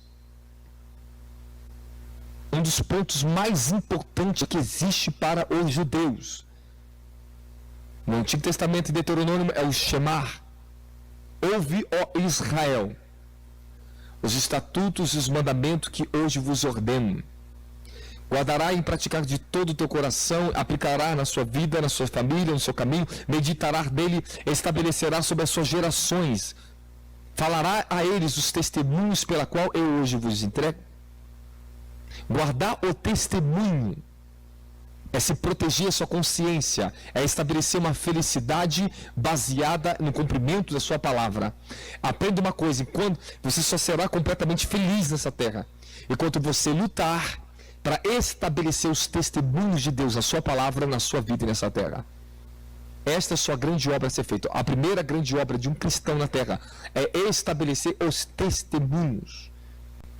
um dos pontos mais importantes que existe para os judeus no Antigo Testamento e Deuteronômio é o Shemar. Ouve, ó Israel, os estatutos e os mandamentos que hoje vos ordeno. Guardará e praticar de todo o teu coração, aplicará na sua vida, na sua família, no seu caminho, meditará dele, estabelecerá sobre as suas gerações, falará a eles os testemunhos pela qual eu hoje vos entrego. Guardar o testemunho é se proteger a sua consciência, é estabelecer uma felicidade baseada no cumprimento da sua palavra. Aprenda uma coisa, enquanto você só será completamente feliz nessa terra, enquanto você lutar para estabelecer os testemunhos de Deus, a sua palavra na sua vida e nessa terra. Esta é a sua grande obra a ser feita. A primeira grande obra de um cristão na terra é estabelecer os testemunhos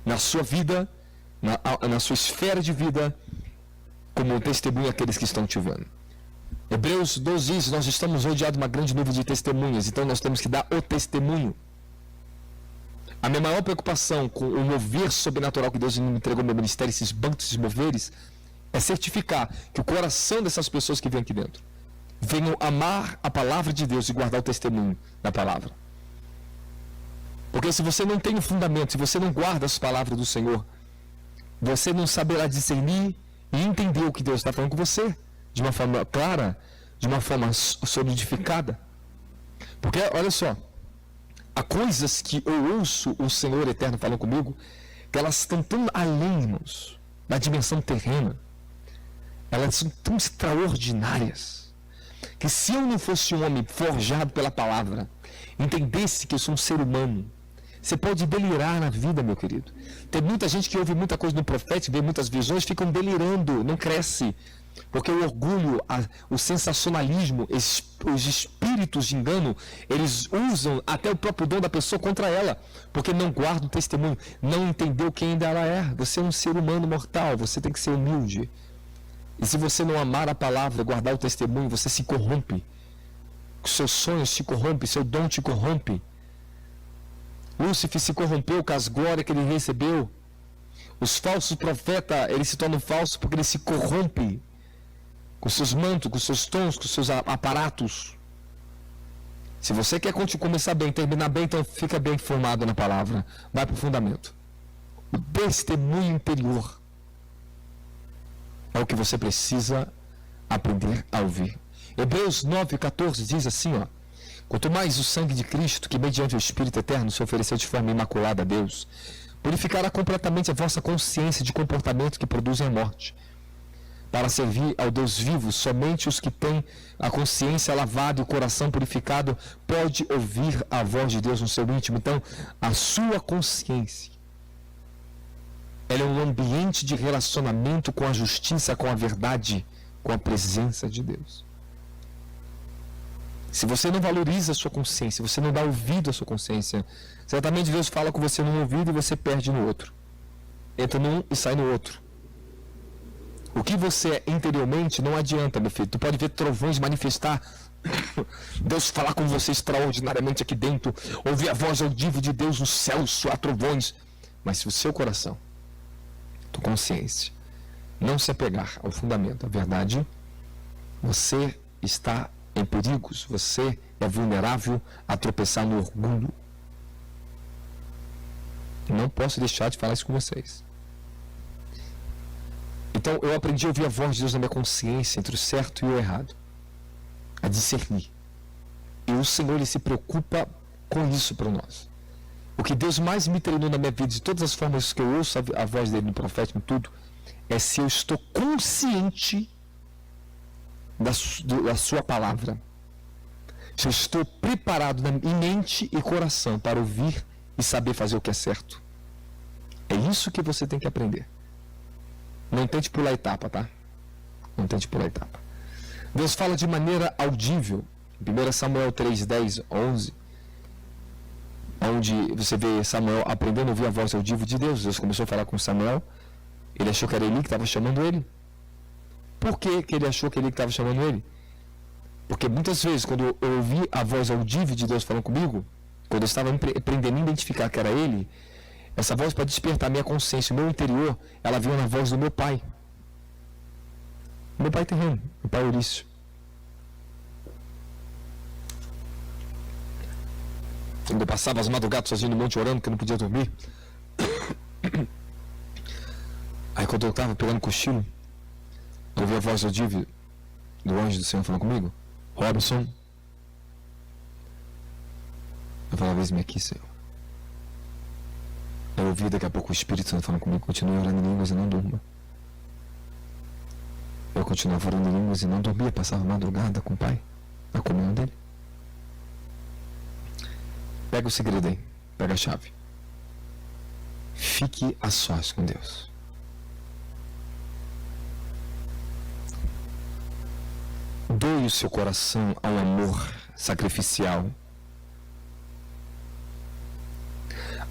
na sua vida, na sua esfera de vida, como testemunho àqueles que estão te vendo. Hebreus 12 diz, nós estamos rodeados de uma grande nuvem de testemunhas, então nós temos que dar o testemunho. A minha maior preocupação com o mover sobrenatural que Deus me entregou no meu ministério, esses bancos, esses moveres, é certificar que o coração dessas pessoas que vêm aqui dentro venham amar a palavra de Deus e guardar o testemunho da palavra. Porque se você não tem o fundamento, se você não guarda as palavras do Senhor, você não saberá discernir e entender o que Deus está falando com você de uma forma clara, de uma forma solidificada. Porque, olha só, há coisas que eu ouço o Senhor Eterno falando comigo, que elas estão tão além, irmãos, da dimensão terrena. Elas são tão extraordinárias, que se eu não fosse um homem forjado pela palavra, entendesse que eu sou um ser humano, você pode delirar na vida, meu querido. Tem muita gente que ouve muita coisa no profeta, vê muitas visões, ficam delirando, não cresce. Porque o orgulho, o sensacionalismo, os espíritos de engano, eles usam até o próprio dom da pessoa contra ela, porque não guarda o testemunho, não entendeu quem ainda ela é. Você é um ser humano mortal, você tem que ser humilde. E se você não amar a palavra, guardar o testemunho, você se corrompe. Seus sonhos se corrompem, seu dom te corrompe. Lúcifer se corrompeu com as glórias que ele recebeu. Os falsos profetas, eles se tornam falsos porque eles se corrompem com seus mantos, com seus tons, com seus aparatos. Se você quer começar bem, terminar bem, então fica bem formado na palavra. Vai para o fundamento. O testemunho interior é o que você precisa aprender a ouvir. Hebreus 9,14 diz assim, ó: quanto mais o sangue de Cristo, que mediante o Espírito Eterno se ofereceu de forma imaculada a Deus, purificará completamente a vossa consciência de comportamentos que produzem a morte, para servir ao Deus vivo. Somente os que têm a consciência lavada e o coração purificado pode ouvir a voz de Deus no seu íntimo. Então, a sua consciência, ela é um ambiente de relacionamento com a justiça, com a verdade, com a presença de Deus. Se você não valoriza a sua consciência, você não dá ouvido à sua consciência, certamente Deus fala com você num ouvido e você perde no outro. Entra num e sai no outro. O que você é interiormente não adianta, meu filho. Tu pode ver trovões manifestar, Deus falar com você extraordinariamente aqui dentro, ouvir a voz audível de Deus no céu, soar trovões. Mas se o seu coração, tua consciência, não se apegar ao fundamento, à verdade, você está em perigos, você é vulnerável a tropeçar no orgulho. Não posso deixar de falar isso com vocês. Então eu aprendi a ouvir a voz de Deus na minha consciência, entre o certo e o errado, a discernir. E o Senhor, Ele se preocupa com isso para nós. O que Deus mais me treinou na minha vida, de todas as formas que eu ouço a voz dele no profético, tudo, é se eu estou consciente da sua palavra. Se eu estou preparado em mente e coração para ouvir e saber fazer o que é certo. É isso que você tem que aprender. Não tente pular etapa, tá? Não tente pular etapa. Deus fala de maneira audível. 1 Samuel 3, 10, 11. Onde você vê Samuel aprendendo a ouvir a voz audível de Deus. Deus começou a falar com Samuel. Ele achou que era Eli que estava chamando ele. Por que ele achou que era Eli que estava chamando ele? Porque muitas vezes, quando eu ouvi a voz audível de Deus falando comigo, quando eu estava aprendendo a identificar que era Ele, essa voz, para despertar a minha consciência, o meu interior, ela vinha na voz do meu pai. Meu pai terreno, meu pai Eurício. Quando eu passava as madrugadas sozinho no monte orando, que eu não podia dormir. Aí quando eu estava pegando cochilo, eu ouvi a voz audível do anjo do Senhor falando comigo. Robson. Eu falava, eis-me aqui, Senhor. Eu ouvi daqui a pouco o Espírito Santo falando comigo, continue orando em línguas e não durma. Eu continuava orando em línguas e não dormia, passava madrugada com o Pai, na comunhão dele. Pega o segredo aí, pega a chave. Fique a sós com Deus. Doe o seu coração ao amor sacrificial.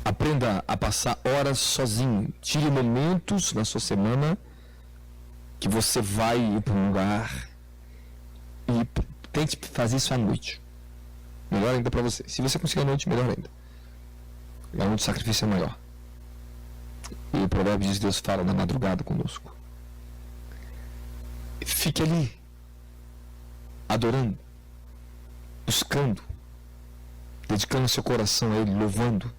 Aprenda a passar horas sozinho. Tire momentos na sua semana que você vai ir para um lugar e tente fazer isso à noite. Melhor ainda para você. Se você conseguir à noite, melhor ainda. É onde o sacrifício é maior. E o provérbio de Deus fala na madrugada conosco. Fique ali, adorando, buscando, dedicando seu coração a Ele, louvando.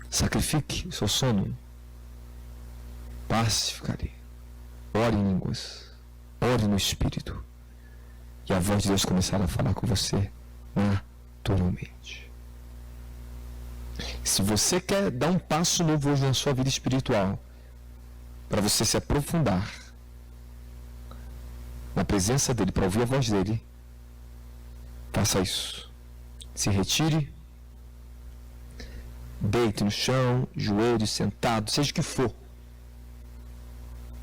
Sacrifique o seu sono. Passe, ficar ali. Ore em línguas. Ore no Espírito. E a voz de Deus começará a falar com você naturalmente. Se você quer dar um passo novo hoje na sua vida espiritual, para você se aprofundar na presença dele, para ouvir a voz dele, faça isso. Se retire, deite no chão, joelho, sentado, seja o que for,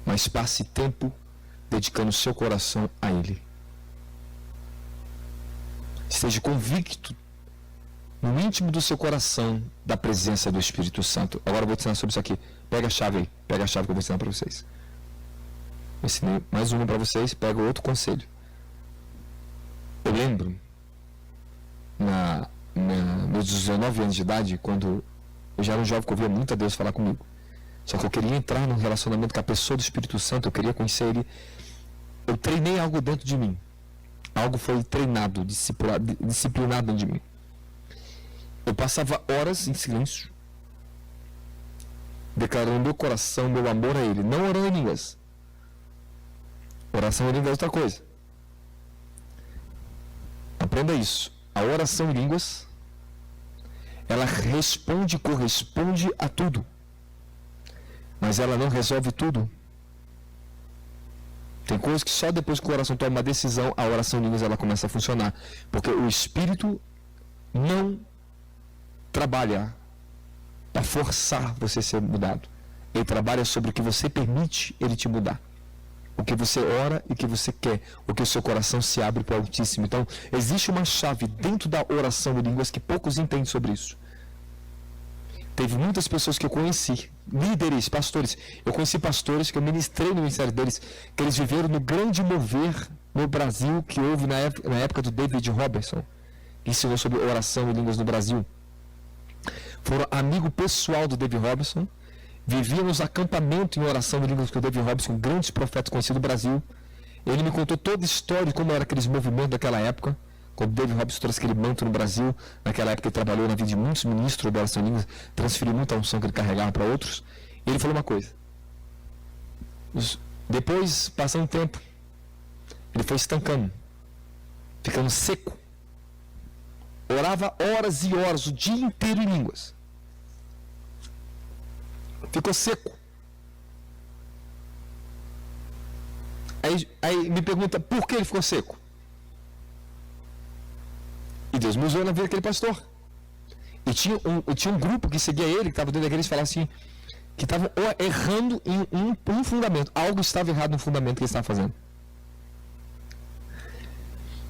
mas passe tempo dedicando o seu coração a ele. Esteja convicto no íntimo do seu coração da presença do Espírito Santo. Agora eu vou te ensinar sobre isso aqui. Pega a chave aí, pega a chave que eu vou ensinar para vocês. Eu ensinei mais uma para vocês, pega outro conselho. Eu lembro, meus 19 anos de idade, quando eu já era um jovem que ouvia muito a Deus falar comigo. Só que eu queria entrar num relacionamento com a pessoa do Espírito Santo, eu queria conhecer Ele. Eu treinei algo dentro de mim. Algo foi treinado, disciplinado dentro de mim. Eu passava horas em silêncio, declarando meu coração, meu amor a Ele, não orando em línguas. Oração em línguas é outra coisa. Aprenda isso. A oração em línguas, ela responde e corresponde a tudo. Mas ela não resolve tudo. Tem coisas que só depois que o coração toma uma decisão, a oração em línguas ela começa a funcionar. Porque o Espírito não trabalha para forçar você a ser mudado. Ele trabalha sobre o que você permite ele te mudar. O que você ora e o que você quer. O que o seu coração se abre para o Altíssimo. Então, existe uma chave dentro da oração em línguas que poucos entendem sobre isso. Teve muitas pessoas que eu conheci, líderes, pastores. Eu conheci pastores que eu ministrei no ministério deles, que eles viveram no grande mover no Brasil que houve na época do David Robertson, que ensinou sobre oração em línguas no Brasil. Foram amigo pessoal do David Robertson, viviam nos acampamentos em oração em línguas com o David Robertson, um grande profeta conhecido do Brasil. Ele me contou toda a história de como era aqueles movimentos daquela época. Quando David Robertson trouxe aquele manto no Brasil, naquela época ele trabalhou na vida de muitos ministros da oração em línguas, transferiu muita unção que ele carregava para outros. E ele falou uma coisa. Depois, passando um tempo, ele foi estancando, ficando seco. Orava horas e horas, o dia inteiro em línguas. Ficou seco. Aí me pergunta, por que ele ficou seco? E Deus me usou na vida daquele pastor. E tinha um grupo que seguia ele, que estava dentro da igreja, e falava assim, que estavam errando em um fundamento. Algo estava errado no fundamento que eles estavam fazendo.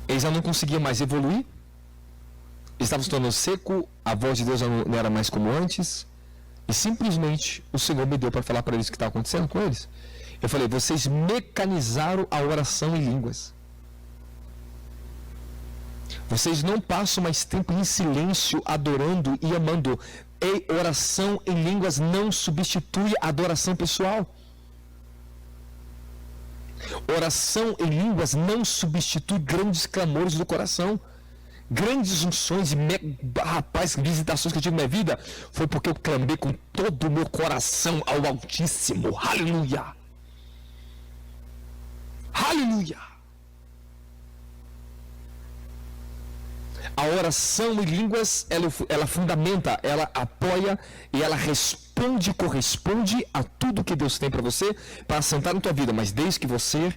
Eles já não conseguiam mais evoluir. Eles estavam se tornando seco, a voz de Deus já não era mais como antes. E simplesmente o Senhor me deu para falar para eles o que estava acontecendo com eles. Eu falei, vocês mecanizaram a oração em línguas. Vocês não passam mais tempo em silêncio, adorando e amando. E oração em línguas não substitui a adoração pessoal. Oração em línguas não substitui grandes clamores do coração. Grandes unções e visitações que eu tive na minha vida foi porque eu clamei com todo o meu coração ao Altíssimo. Aleluia! Aleluia! A oração em línguas, ela fundamenta, ela apoia e ela corresponde a tudo que Deus tem para você, para assentar na tua vida, mas desde que você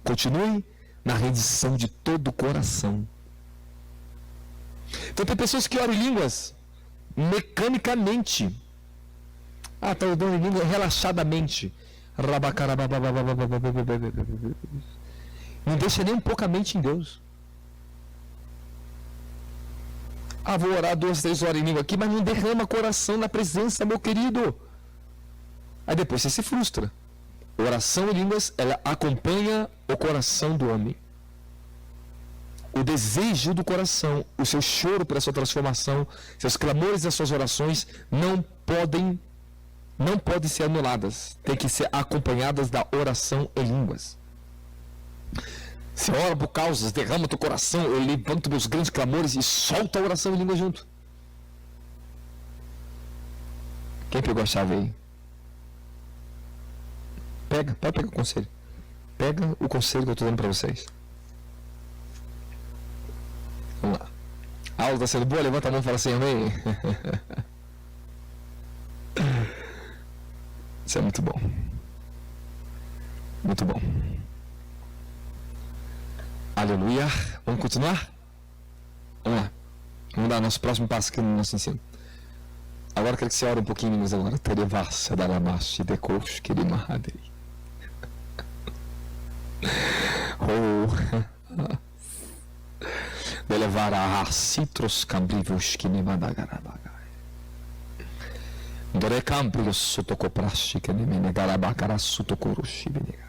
continue na rendição de todo o coração. Então tem pessoas que oram em línguas mecanicamente. Tá orando em língua relaxadamente. Não deixa nem um pouco a mente em Deus. Vou orar 2, 3 horas em língua aqui, mas não derrama coração na presença, meu querido. Aí depois você se frustra. Oração em línguas, ela acompanha o coração do homem. O desejo do coração, o seu choro pela sua transformação, seus clamores e as suas orações não podem ser anuladas. Tem que ser acompanhadas da oração em línguas. Você ora por causas, derrama teu coração, eu levanto meus grandes clamores e solta a oração em língua junto. Quem pegou a chave aí? Pode pegar o conselho. Pega o conselho que eu estou dando para vocês. Vamos lá. A aula está sendo boa? Levanta a mão e fala assim, amém. Isso é muito bom. Muito bom. Aleluia. Vamos continuar? Vamos lá. Vamos dar nosso próximo passo aqui no nosso ensino. Agora eu quero que você ore um pouquinho em línguas agora. Terevassa da lamaste de cox que mahadei. De levar a citros cambrivos que ne madagarabagai. Dore cambrios sotocopraste que ne menegarabacara sotocorushi benegai.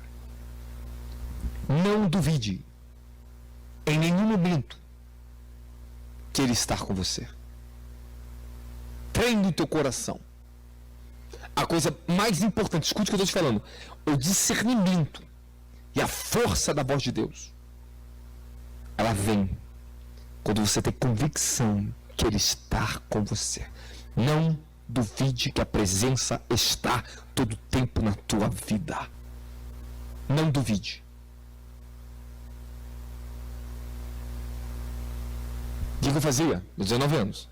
Não duvide em nenhum momento que Ele está com você. Treine o teu coração. A coisa mais importante, escute o que eu estou te falando, o discernimento e a força da voz de Deus, ela vem quando você tem convicção que Ele está com você. Não duvide que a presença está todo o tempo na tua vida. Não duvide. O que eu fazia? Aos 19 anos.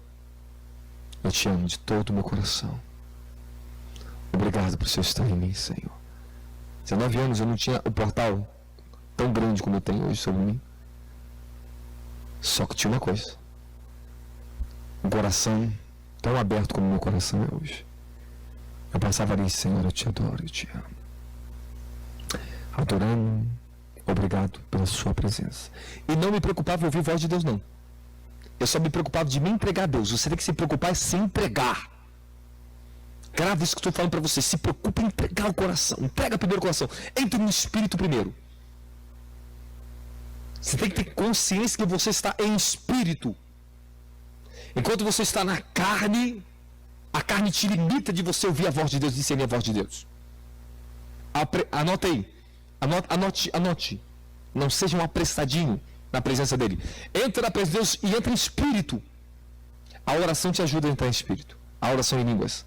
Eu te amo de todo o meu coração. Obrigado por seu estar em mim, Senhor. 19 anos eu não tinha o portal tão grande como eu tenho hoje sobre mim. Só que tinha uma coisa. Um coração tão aberto como o meu coração é hoje. Eu passava ali, Senhor, eu te adoro, eu te amo. Adorando, obrigado pela sua presença. E não me preocupava em ouvir a voz de Deus, não. Eu só me preocupava de me entregar a Deus. Você tem que se preocupar em se entregar. Grave isso que eu estou falando para você. Se preocupe em entregar o coração. Entrega primeiro o coração. Entre no espírito primeiro. Você tem que ter consciência que você está em espírito. Enquanto você está na carne, a carne te limita de você ouvir a voz de Deus, discernir a voz de Deus. Anota aí. Anote. Não seja um apressadinho na presença dele. Entra na presença de Deus e entra em espírito. A oração te ajuda a entrar em espírito. A oração em línguas.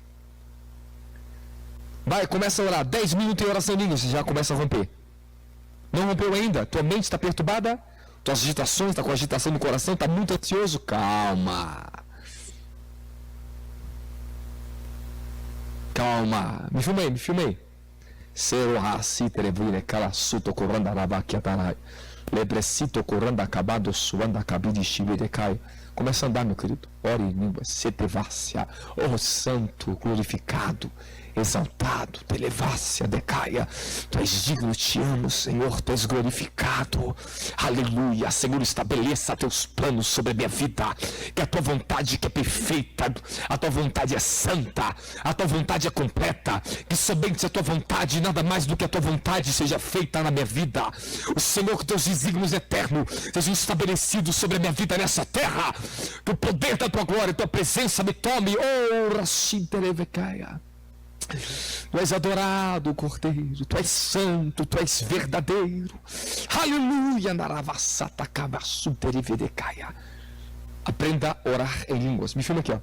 Vai, começa a orar. 10 minutos em oração em línguas, você já começa a romper. Não rompeu ainda? Tua mente está perturbada? Tuas agitações, está com agitação no coração? Está muito ansioso? Calma. Calma. Me filmei. Serohasi terevire kala suto coranda lavakiatanai. Lebrecito coranda acabado suanda cabide chividecai. Começa a andar, meu querido. Ore em línguas. Setevácia. Oh, santo, glorificado, exaltado, televácia, decaia. Tu és digno, te amo, Senhor, tu és glorificado. Aleluia. Senhor, estabeleça teus planos sobre a minha vida. Que a tua vontade que é perfeita, a tua vontade é santa, a tua vontade é completa. Que somente a tua vontade, nada mais do que a tua vontade, seja feita na minha vida. O Senhor, teus desígnios eternos sejam estabelecidos sobre a minha vida nessa terra. Que o poder da tua glória, tua presença me tome. Oh, Rashinterevecaia. Tu és adorado, Cordeiro, tu és santo, tu és verdadeiro. Aleluia. Aprenda a orar em línguas. Me filma aqui, ó.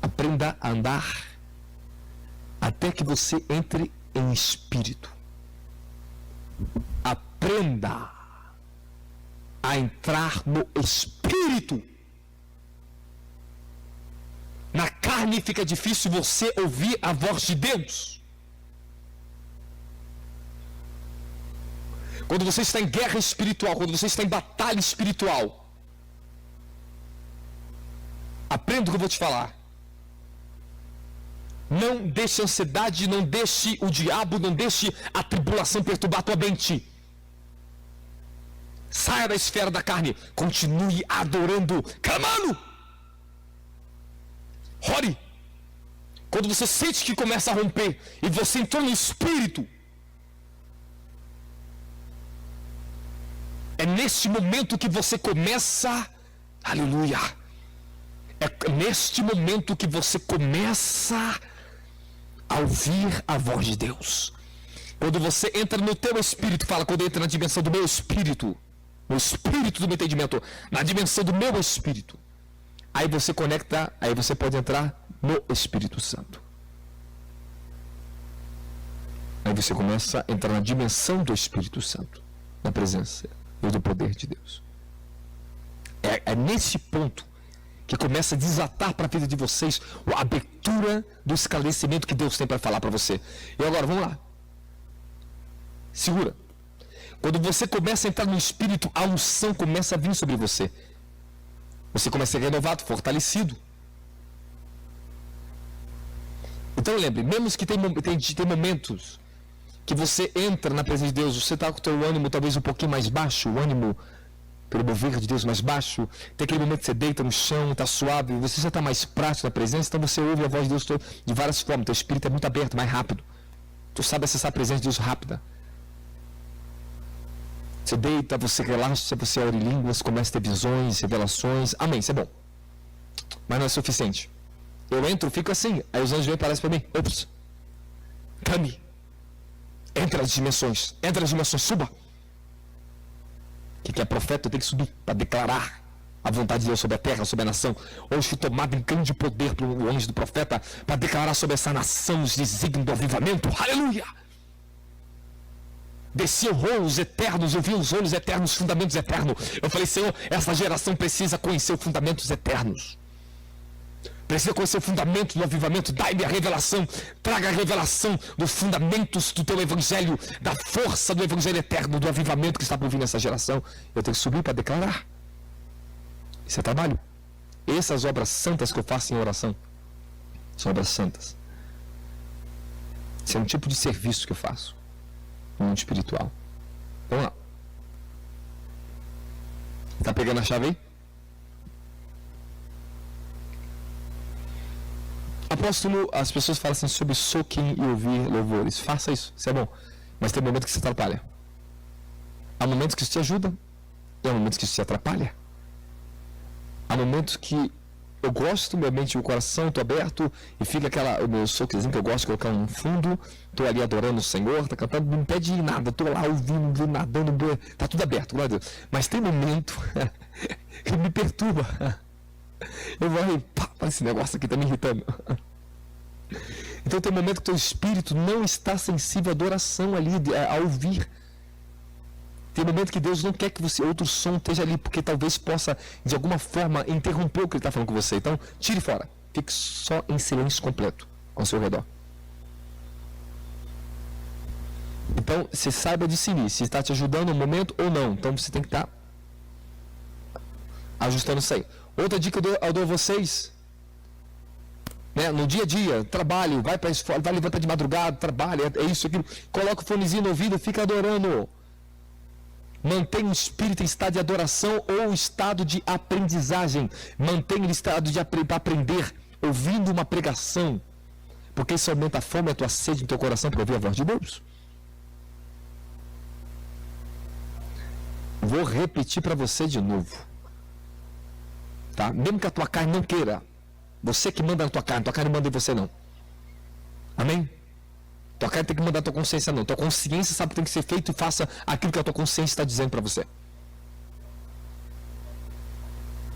Aprenda a andar até que você entre em espírito. Aprenda a entrar no espírito. Na carne fica difícil você ouvir a voz de Deus. Quando você está em guerra espiritual, quando você está em batalha espiritual, aprenda o que eu vou te falar. Não deixe a ansiedade, não deixe o diabo, não deixe a tribulação perturbar a tua mente. Saia da esfera da carne, continue adorando, clamando. Ore. Quando você sente que começa a romper e você entrou no espírito, é neste momento que você começa, aleluia, é neste momento que você começa a ouvir a voz de Deus. Quando você entra no teu espírito, fala, quando entra na dimensão do meu espírito, no espírito do meu entendimento, na dimensão do meu espírito, aí você conecta, aí você pode entrar no Espírito Santo. Aí você começa a entrar na dimensão do Espírito Santo, na presença e do poder de Deus. É nesse ponto que começa a desatar para a vida de vocês a abertura do esclarecimento que Deus tem para falar para você. E agora, vamos lá. Segura. Quando você começa a entrar no Espírito, a unção começa a vir sobre você. Você começa a ser renovado, fortalecido. Então lembre, mesmo que tem momentos que você entra na presença de Deus, você está com o teu ânimo talvez um pouquinho mais baixo, o ânimo pelo mover de Deus mais baixo, tem aquele momento que você deita no chão, está suave, você já está mais prático na presença, então você ouve a voz de Deus de várias formas, teu espírito é muito aberto, mais rápido. Tu sabe acessar a presença de Deus rápida. Você deita, você relaxa, você ora em línguas, começa a ter visões, revelações. Amém, isso é bom. Mas não é suficiente. Eu entro, fico assim, aí os anjos vêm e parecem para mim. Ops. Came. Entra nas dimensões, suba. Que é profeta, tem que subir para declarar a vontade de Deus sobre a terra, sobre a nação. Hoje fui tomado em grande poder pelo anjo do profeta para declarar sobre essa nação os desígnios do avivamento. Aleluia! Desciam rolos eternos, eu vi os rolos eternos, fundamentos eternos. Eu falei, Senhor, essa geração precisa conhecer os fundamentos eternos. Precisa conhecer o fundamento do avivamento. Dai-me a revelação. Traga a revelação dos fundamentos do teu evangelho, da força do evangelho eterno, do avivamento que está por vir nessa geração. Eu tenho que subir para declarar. Isso é trabalho. Essas obras santas que eu faço em oração são obras santas. Isso é um tipo de serviço que eu faço no mundo espiritual. Vamos lá. Está pegando a chave aí? Apóstolo, as pessoas falam assim sobre soquem e ouvir louvores. Faça isso, isso é bom. Mas tem momentos que se atrapalha. Há momentos que isso te ajuda e há momentos que isso te atrapalha. Há momentos que eu gosto, minha mente e o coração, estou aberto e fica o meu soquezinho que eu gosto de colocar no fundo, estou ali adorando o Senhor, está cantando, não pede nada, estou lá ouvindo, nadando, está tudo aberto, glória a Deus. Mas tem momento que me perturba. Eu vou aí, pá, esse negócio aqui está me irritando. Então tem um momento que teu espírito não está sensível à adoração ali, a ouvir. Tem um momento que Deus não quer que você, outro som esteja ali, porque talvez possa, de alguma forma, interromper o que Ele está falando com você. Então, tire fora. Fique só em silêncio completo ao seu redor. Então, você saiba discernir se está te ajudando no momento ou não. Então, você tem que estar ajustando isso aí. Outra dica que eu dou a vocês, né, no dia a dia, trabalho, vai para a escola, vai levantar de madrugada, trabalha, é isso, aquilo. Coloca o fonezinho no ouvido, fica adorando. Mantenha o espírito em estado de adoração ou estado de aprendizagem. Mantenha o estado de aprender, ouvindo uma pregação. Porque isso aumenta a fome e a tua sede no teu coração para ouvir a voz de Deus. Vou repetir para você de novo. Tá? Mesmo que a tua carne não queira. Você que manda na tua carne não manda em você não. Amém? Tua carne tem que mandar a tua consciência não. Tua consciência sabe que tem que ser feito e faça aquilo que a tua consciência está dizendo para você.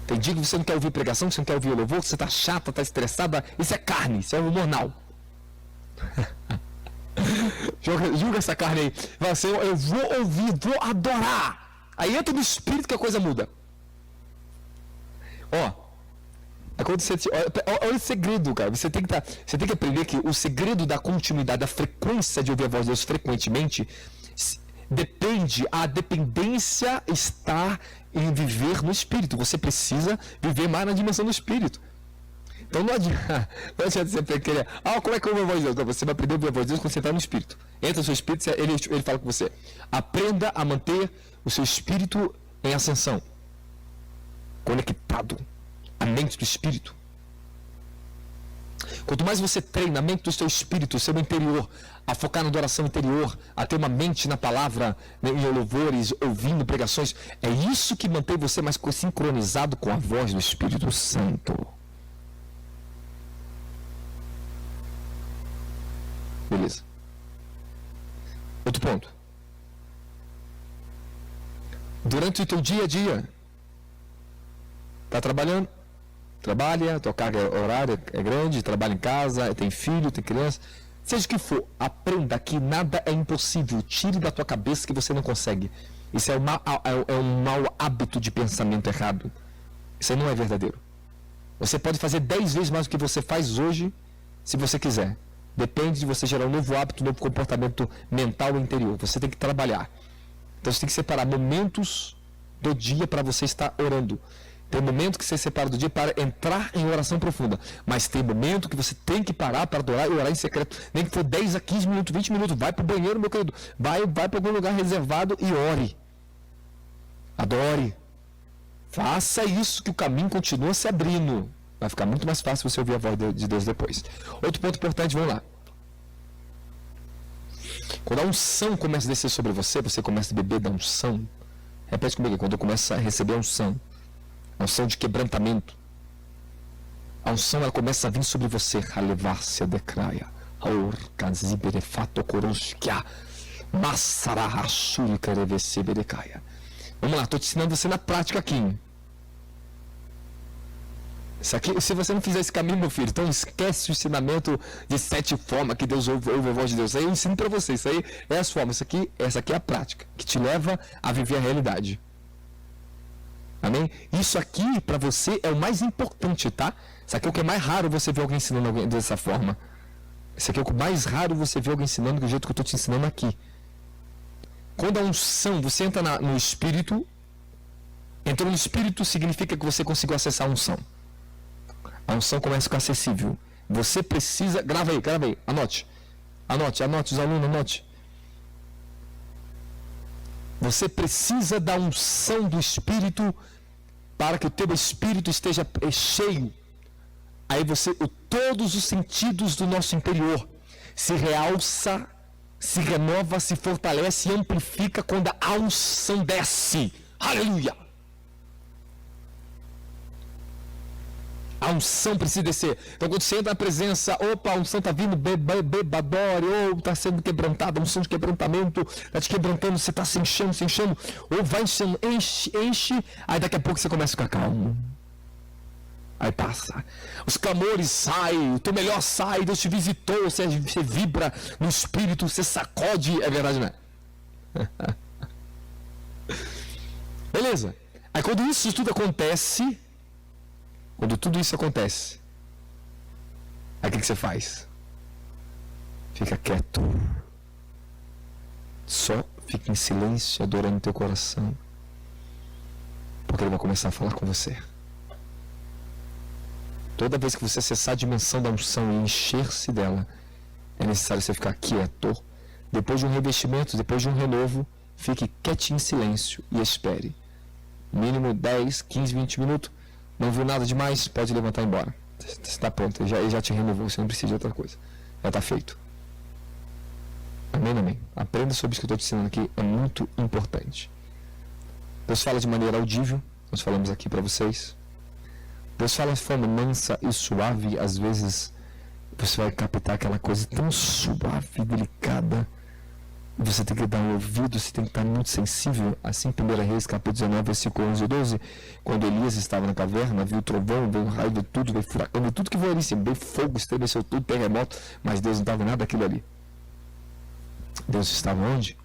Tem dia que você não quer ouvir pregação, que você não quer ouvir o louvor, que você está chata, está estressada. Isso é carne, isso é hormonal. Julga essa carne aí. Fala assim, eu vou ouvir, vou adorar. Aí entra no espírito que a coisa muda. Olha o segredo, cara. Você tem que aprender que o segredo da continuidade, da frequência de ouvir a voz de Deus frequentemente, a dependência está em viver no espírito. Você precisa viver mais na dimensão do espírito. Então não adianta você querer, como é que eu ouvo a voz de Deus? Não, você vai aprender a ouvir a voz de Deus quando você está no espírito. Entra no seu espírito, ele fala com você. Aprenda a manter o seu espírito em ascensão, conectado à mente do espírito. Quanto mais você treina a mente do seu espírito, o seu interior, a focar na adoração interior, a ter uma mente na palavra, em louvores, ouvindo pregações, é isso que mantém você mais sincronizado com a voz do Espírito Santo. Beleza. Outro ponto. Durante o teu dia a dia, está trabalhando? Trabalha, tua carga horária é grande, trabalha em casa, tem filho, tem criança. Seja o que for, aprenda que nada é impossível. Tire da tua cabeça que você não consegue. Isso é um mau hábito de pensamento errado. Isso aí não é verdadeiro. Você pode fazer 10 vezes mais do que você faz hoje, se você quiser. Depende de você gerar um novo hábito, um novo comportamento mental interior. Você tem que trabalhar. Então você tem que separar momentos do dia para você estar orando. Tem momento que você separa do dia para entrar em oração profunda. Mas tem momento que você tem que parar para adorar e orar em secreto. Nem que for 10 a 15 minutos, 20 minutos. Vai para o banheiro, meu querido. Vai para algum lugar reservado e ore. Adore. Faça isso que o caminho continua se abrindo. Vai ficar muito mais fácil você ouvir a voz de Deus depois. Outro ponto importante, vamos lá. Quando a unção começa a descer sobre você, você começa a beber da unção. Repete comigo, quando eu começo a receber a unção de quebrantamento, a unção ela começa a vir sobre você. Alevar-se a decraia. Vamos lá, estou te ensinando você na prática aqui. Isso aqui, se você não fizer esse caminho, meu filho, então esquece o ensinamento de 7 formas que Deus ouve a voz de Deus. Aí eu ensino para você, isso aí é as formas, essa aqui é a prática, que te leva a viver a realidade. Amém? Isso aqui, para você, é o mais importante, tá? Isso aqui é o que é mais raro você ver alguém ensinando alguém dessa forma. Isso aqui é o que mais raro você ver alguém ensinando do jeito que eu estou te ensinando aqui. Quando a unção, você entra no Espírito, entrou no Espírito significa que você conseguiu acessar a unção. A unção começa a ficar acessível. Você precisa, grava aí, anote, os alunos, anote. Você precisa da unção do Espírito para que o teu espírito esteja cheio. Aí todos os sentidos do nosso interior se realça, se renova, se fortalece e amplifica quando a unção desce. Aleluia! A unção precisa descer. Então quando você entra na presença, a unção está vindo, bebadore, está sendo quebrantada, a unção de quebrantamento, está te quebrantando, você está se enchendo, ou vai enchendo, enche, aí daqui a pouco você começa a ficar calmo. Aí passa. Os clamores saem, o teu melhor sai, Deus te visitou, você vibra no espírito, você sacode, é verdade, não é? Beleza. Aí quando isso tudo acontece, aí o que você faz? Fica quieto. Só fique em silêncio, adorando teu coração, porque ele vai começar a falar com você. Toda vez que você acessar a dimensão da unção e encher-se dela, é necessário você ficar quieto. Depois de um revestimento, depois de um renovo, fique quietinho em silêncio e espere. Mínimo 10, 15, 20 minutos. Não viu nada demais, pode levantar e ir embora. Você está pronto, ele já te renovou, você não precisa de outra coisa. Já está feito. Amém, amém. Aprenda sobre isso que eu estou te ensinando aqui, é muito importante. Deus fala de maneira audível, nós falamos aqui para vocês. Deus fala de forma mansa e suave, às vezes você vai captar aquela coisa tão suave e delicada. Você tem que dar um ouvido, você tem que estar muito sensível. Assim, 1 Reis, capítulo 19, versículo 11 e 12, quando Elias estava na caverna, viu o trovão, veio o raio, veio tudo, veio furacão, veio tudo que veio ali, assim, veio fogo, estremeceu tudo, terremoto, mas Deus não estava nada daquilo ali. Deus estava onde?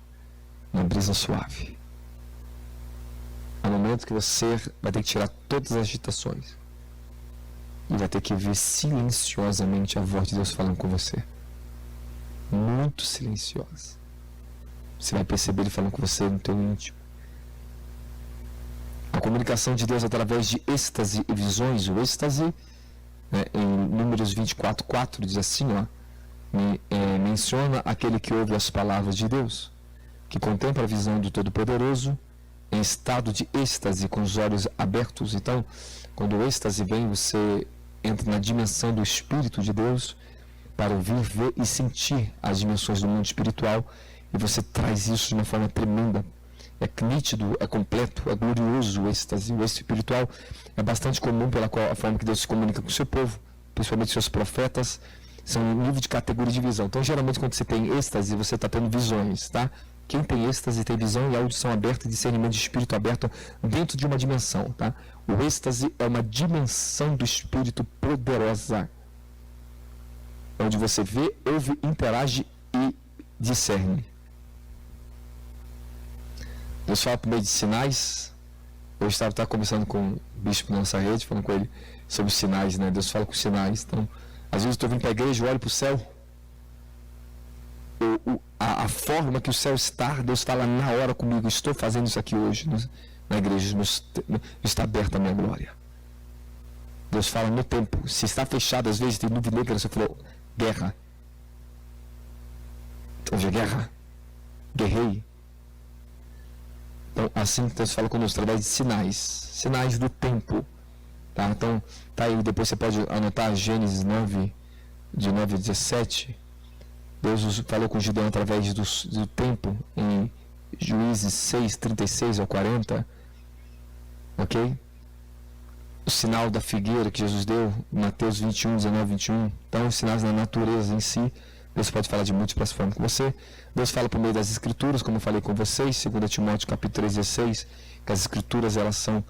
Numa brisa suave. É o momento que você vai ter que tirar todas as agitações e vai ter que ver silenciosamente a voz de Deus falando com você. Muito silenciosa. Você vai perceber ele falando com você no teu íntimo. A comunicação de Deus através de êxtase e visões. O êxtase, né, em Números 24:4 diz assim, ó, menciona aquele que ouve as palavras de Deus, que contempla a visão do Todo-Poderoso em estado de êxtase, com os olhos abertos. Então, quando o êxtase vem, você entra na dimensão do Espírito de Deus para ouvir, ver e sentir as dimensões do mundo espiritual, e você traz isso de uma forma tremenda. É nítido, é completo, é glorioso o êxtase. O êxtase espiritual é bastante comum pela forma que Deus se comunica com o seu povo, principalmente seus profetas. São um nível de categoria de visão. Então, geralmente, quando você tem êxtase, você está tendo visões, tá? Quem tem êxtase tem visão e audição aberta e discernimento de espírito aberto dentro de uma dimensão, tá? O êxtase é uma dimensão do espírito poderosa, onde você vê, ouve, interage e discerne. Deus fala por meio de sinais. Eu estava conversando com o bispo na nossa rede, falando com ele sobre os sinais, né? Deus fala com sinais. Então, às vezes eu estou vindo para a igreja, eu olho para o céu. A forma que o céu está, Deus fala na hora comigo. Estou fazendo isso aqui hoje, na igreja, está aberta a minha glória. Deus fala no tempo. Se está fechado, às vezes tem nuvem negra, você falou, guerra. Hoje é guerra. Guerrei. Então, assim Deus fala conosco, através de sinais do tempo. Tá? Então, tá aí, depois você pode anotar Gênesis 9, de 9 a 17. Deus falou com Gideão através do tempo, em Juízes 6, 36 ao 40. Ok? O sinal da figueira que Jesus deu, Mateus 21, 19, 21. Então, os sinais da natureza em si. Deus pode falar de múltiplas formas com você. Deus fala por meio das Escrituras, como eu falei com vocês, 2 Timóteo capítulo 3, 16, que as Escrituras elas são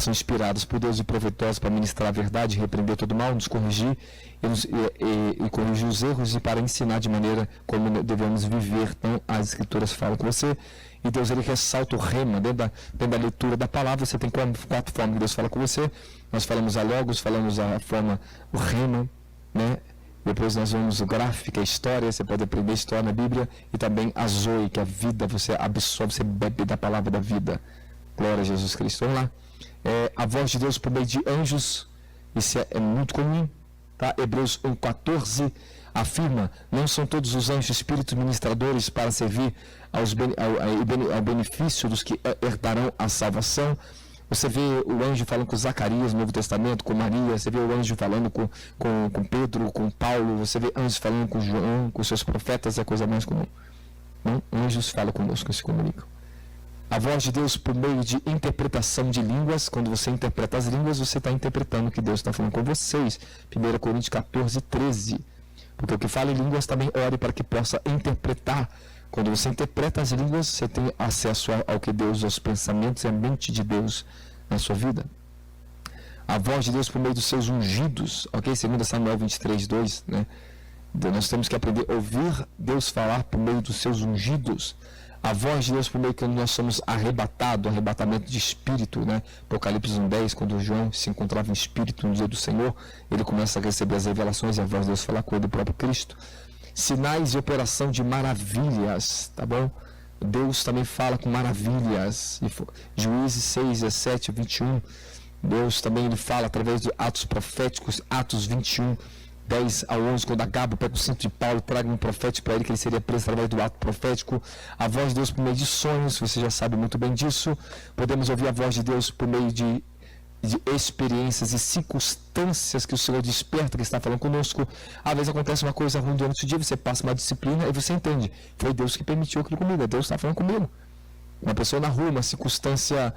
inspiradas por Deus e provetosas para ministrar a verdade, repreender todo mal, nos corrigir e corrigir os erros e para ensinar de maneira como devemos viver. Então, as Escrituras falam com você e Deus ele ressalta o rema dentro da leitura da palavra. Você tem 4 formas que Deus fala com você. Nós falamos a logos, falamos a forma, o rema, né? Depois nós vamos o gráfico, a história, você pode aprender história na Bíblia, e também a zoe, que é a vida, você absorve, você bebe da palavra da vida. Glória a Jesus Cristo. Vamos lá. A voz de Deus por meio de anjos, isso é muito comum, tá? Hebreus 1,14 afirma, não são todos os anjos espíritos ministradores para servir ao benefício dos que herdarão a salvação. Você vê o anjo falando com Zacarias no Novo Testamento, com Maria, você vê o anjo falando com Pedro, com Paulo, você vê anjos falando com João, com seus profetas, é a coisa mais comum. Não? Anjos falam conosco, se comunicam. A voz de Deus por meio de interpretação de línguas. Quando você interpreta as línguas, você está interpretando o que Deus está falando com vocês. 1 Coríntios 14, 13. Porque o que fala em línguas também ore para que possa interpretar. Quando você interpreta as línguas, você tem acesso ao que Deus, aos pensamentos e à mente de Deus na sua vida. A voz de Deus por meio dos seus ungidos, ok? 2 Samuel 23, 2, né? Nós temos que aprender a ouvir Deus falar por meio dos seus ungidos. A voz de Deus por meio que nós somos arrebatados, arrebatamento de espírito, né? Apocalipse 1:10, quando João se encontrava em espírito no dia do Senhor, ele começa a receber as revelações e a voz de Deus fala com ele, do próprio Cristo. Sinais de operação de maravilhas, tá bom? Deus também fala com maravilhas. Juízes 6, 17, 21. Deus também ele fala através de atos proféticos, Atos 21, 10 a 11, quando Agabo pega o cinto de Paulo, traga um profético para ele que ele seria preso através do ato profético. A voz de Deus por meio de sonhos, você já sabe muito bem disso. Podemos ouvir a voz de Deus por meio de experiências e circunstâncias que o Senhor desperta, que está falando conosco. Às vezes acontece uma coisa ruim durante o dia, você passa uma disciplina e você entende, foi Deus que permitiu aquilo comigo, Deus está falando comigo. Uma pessoa na rua, uma circunstância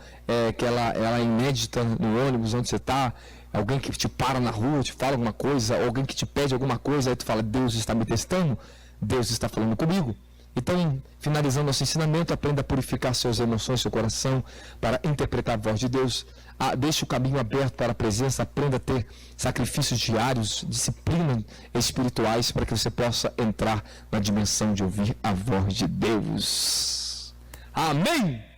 que ela é inédita no ônibus onde você está, alguém que te para na rua, te fala alguma coisa, ou alguém que te pede alguma coisa, aí tu fala, Deus está me testando, Deus está falando comigo. Então, finalizando nosso ensinamento, aprenda a purificar suas emoções, seu coração, para interpretar a voz de Deus. Deixe o caminho aberto para a presença, aprenda a ter sacrifícios diários, disciplinas espirituais, para que você possa entrar na dimensão de ouvir a voz de Deus. Amém!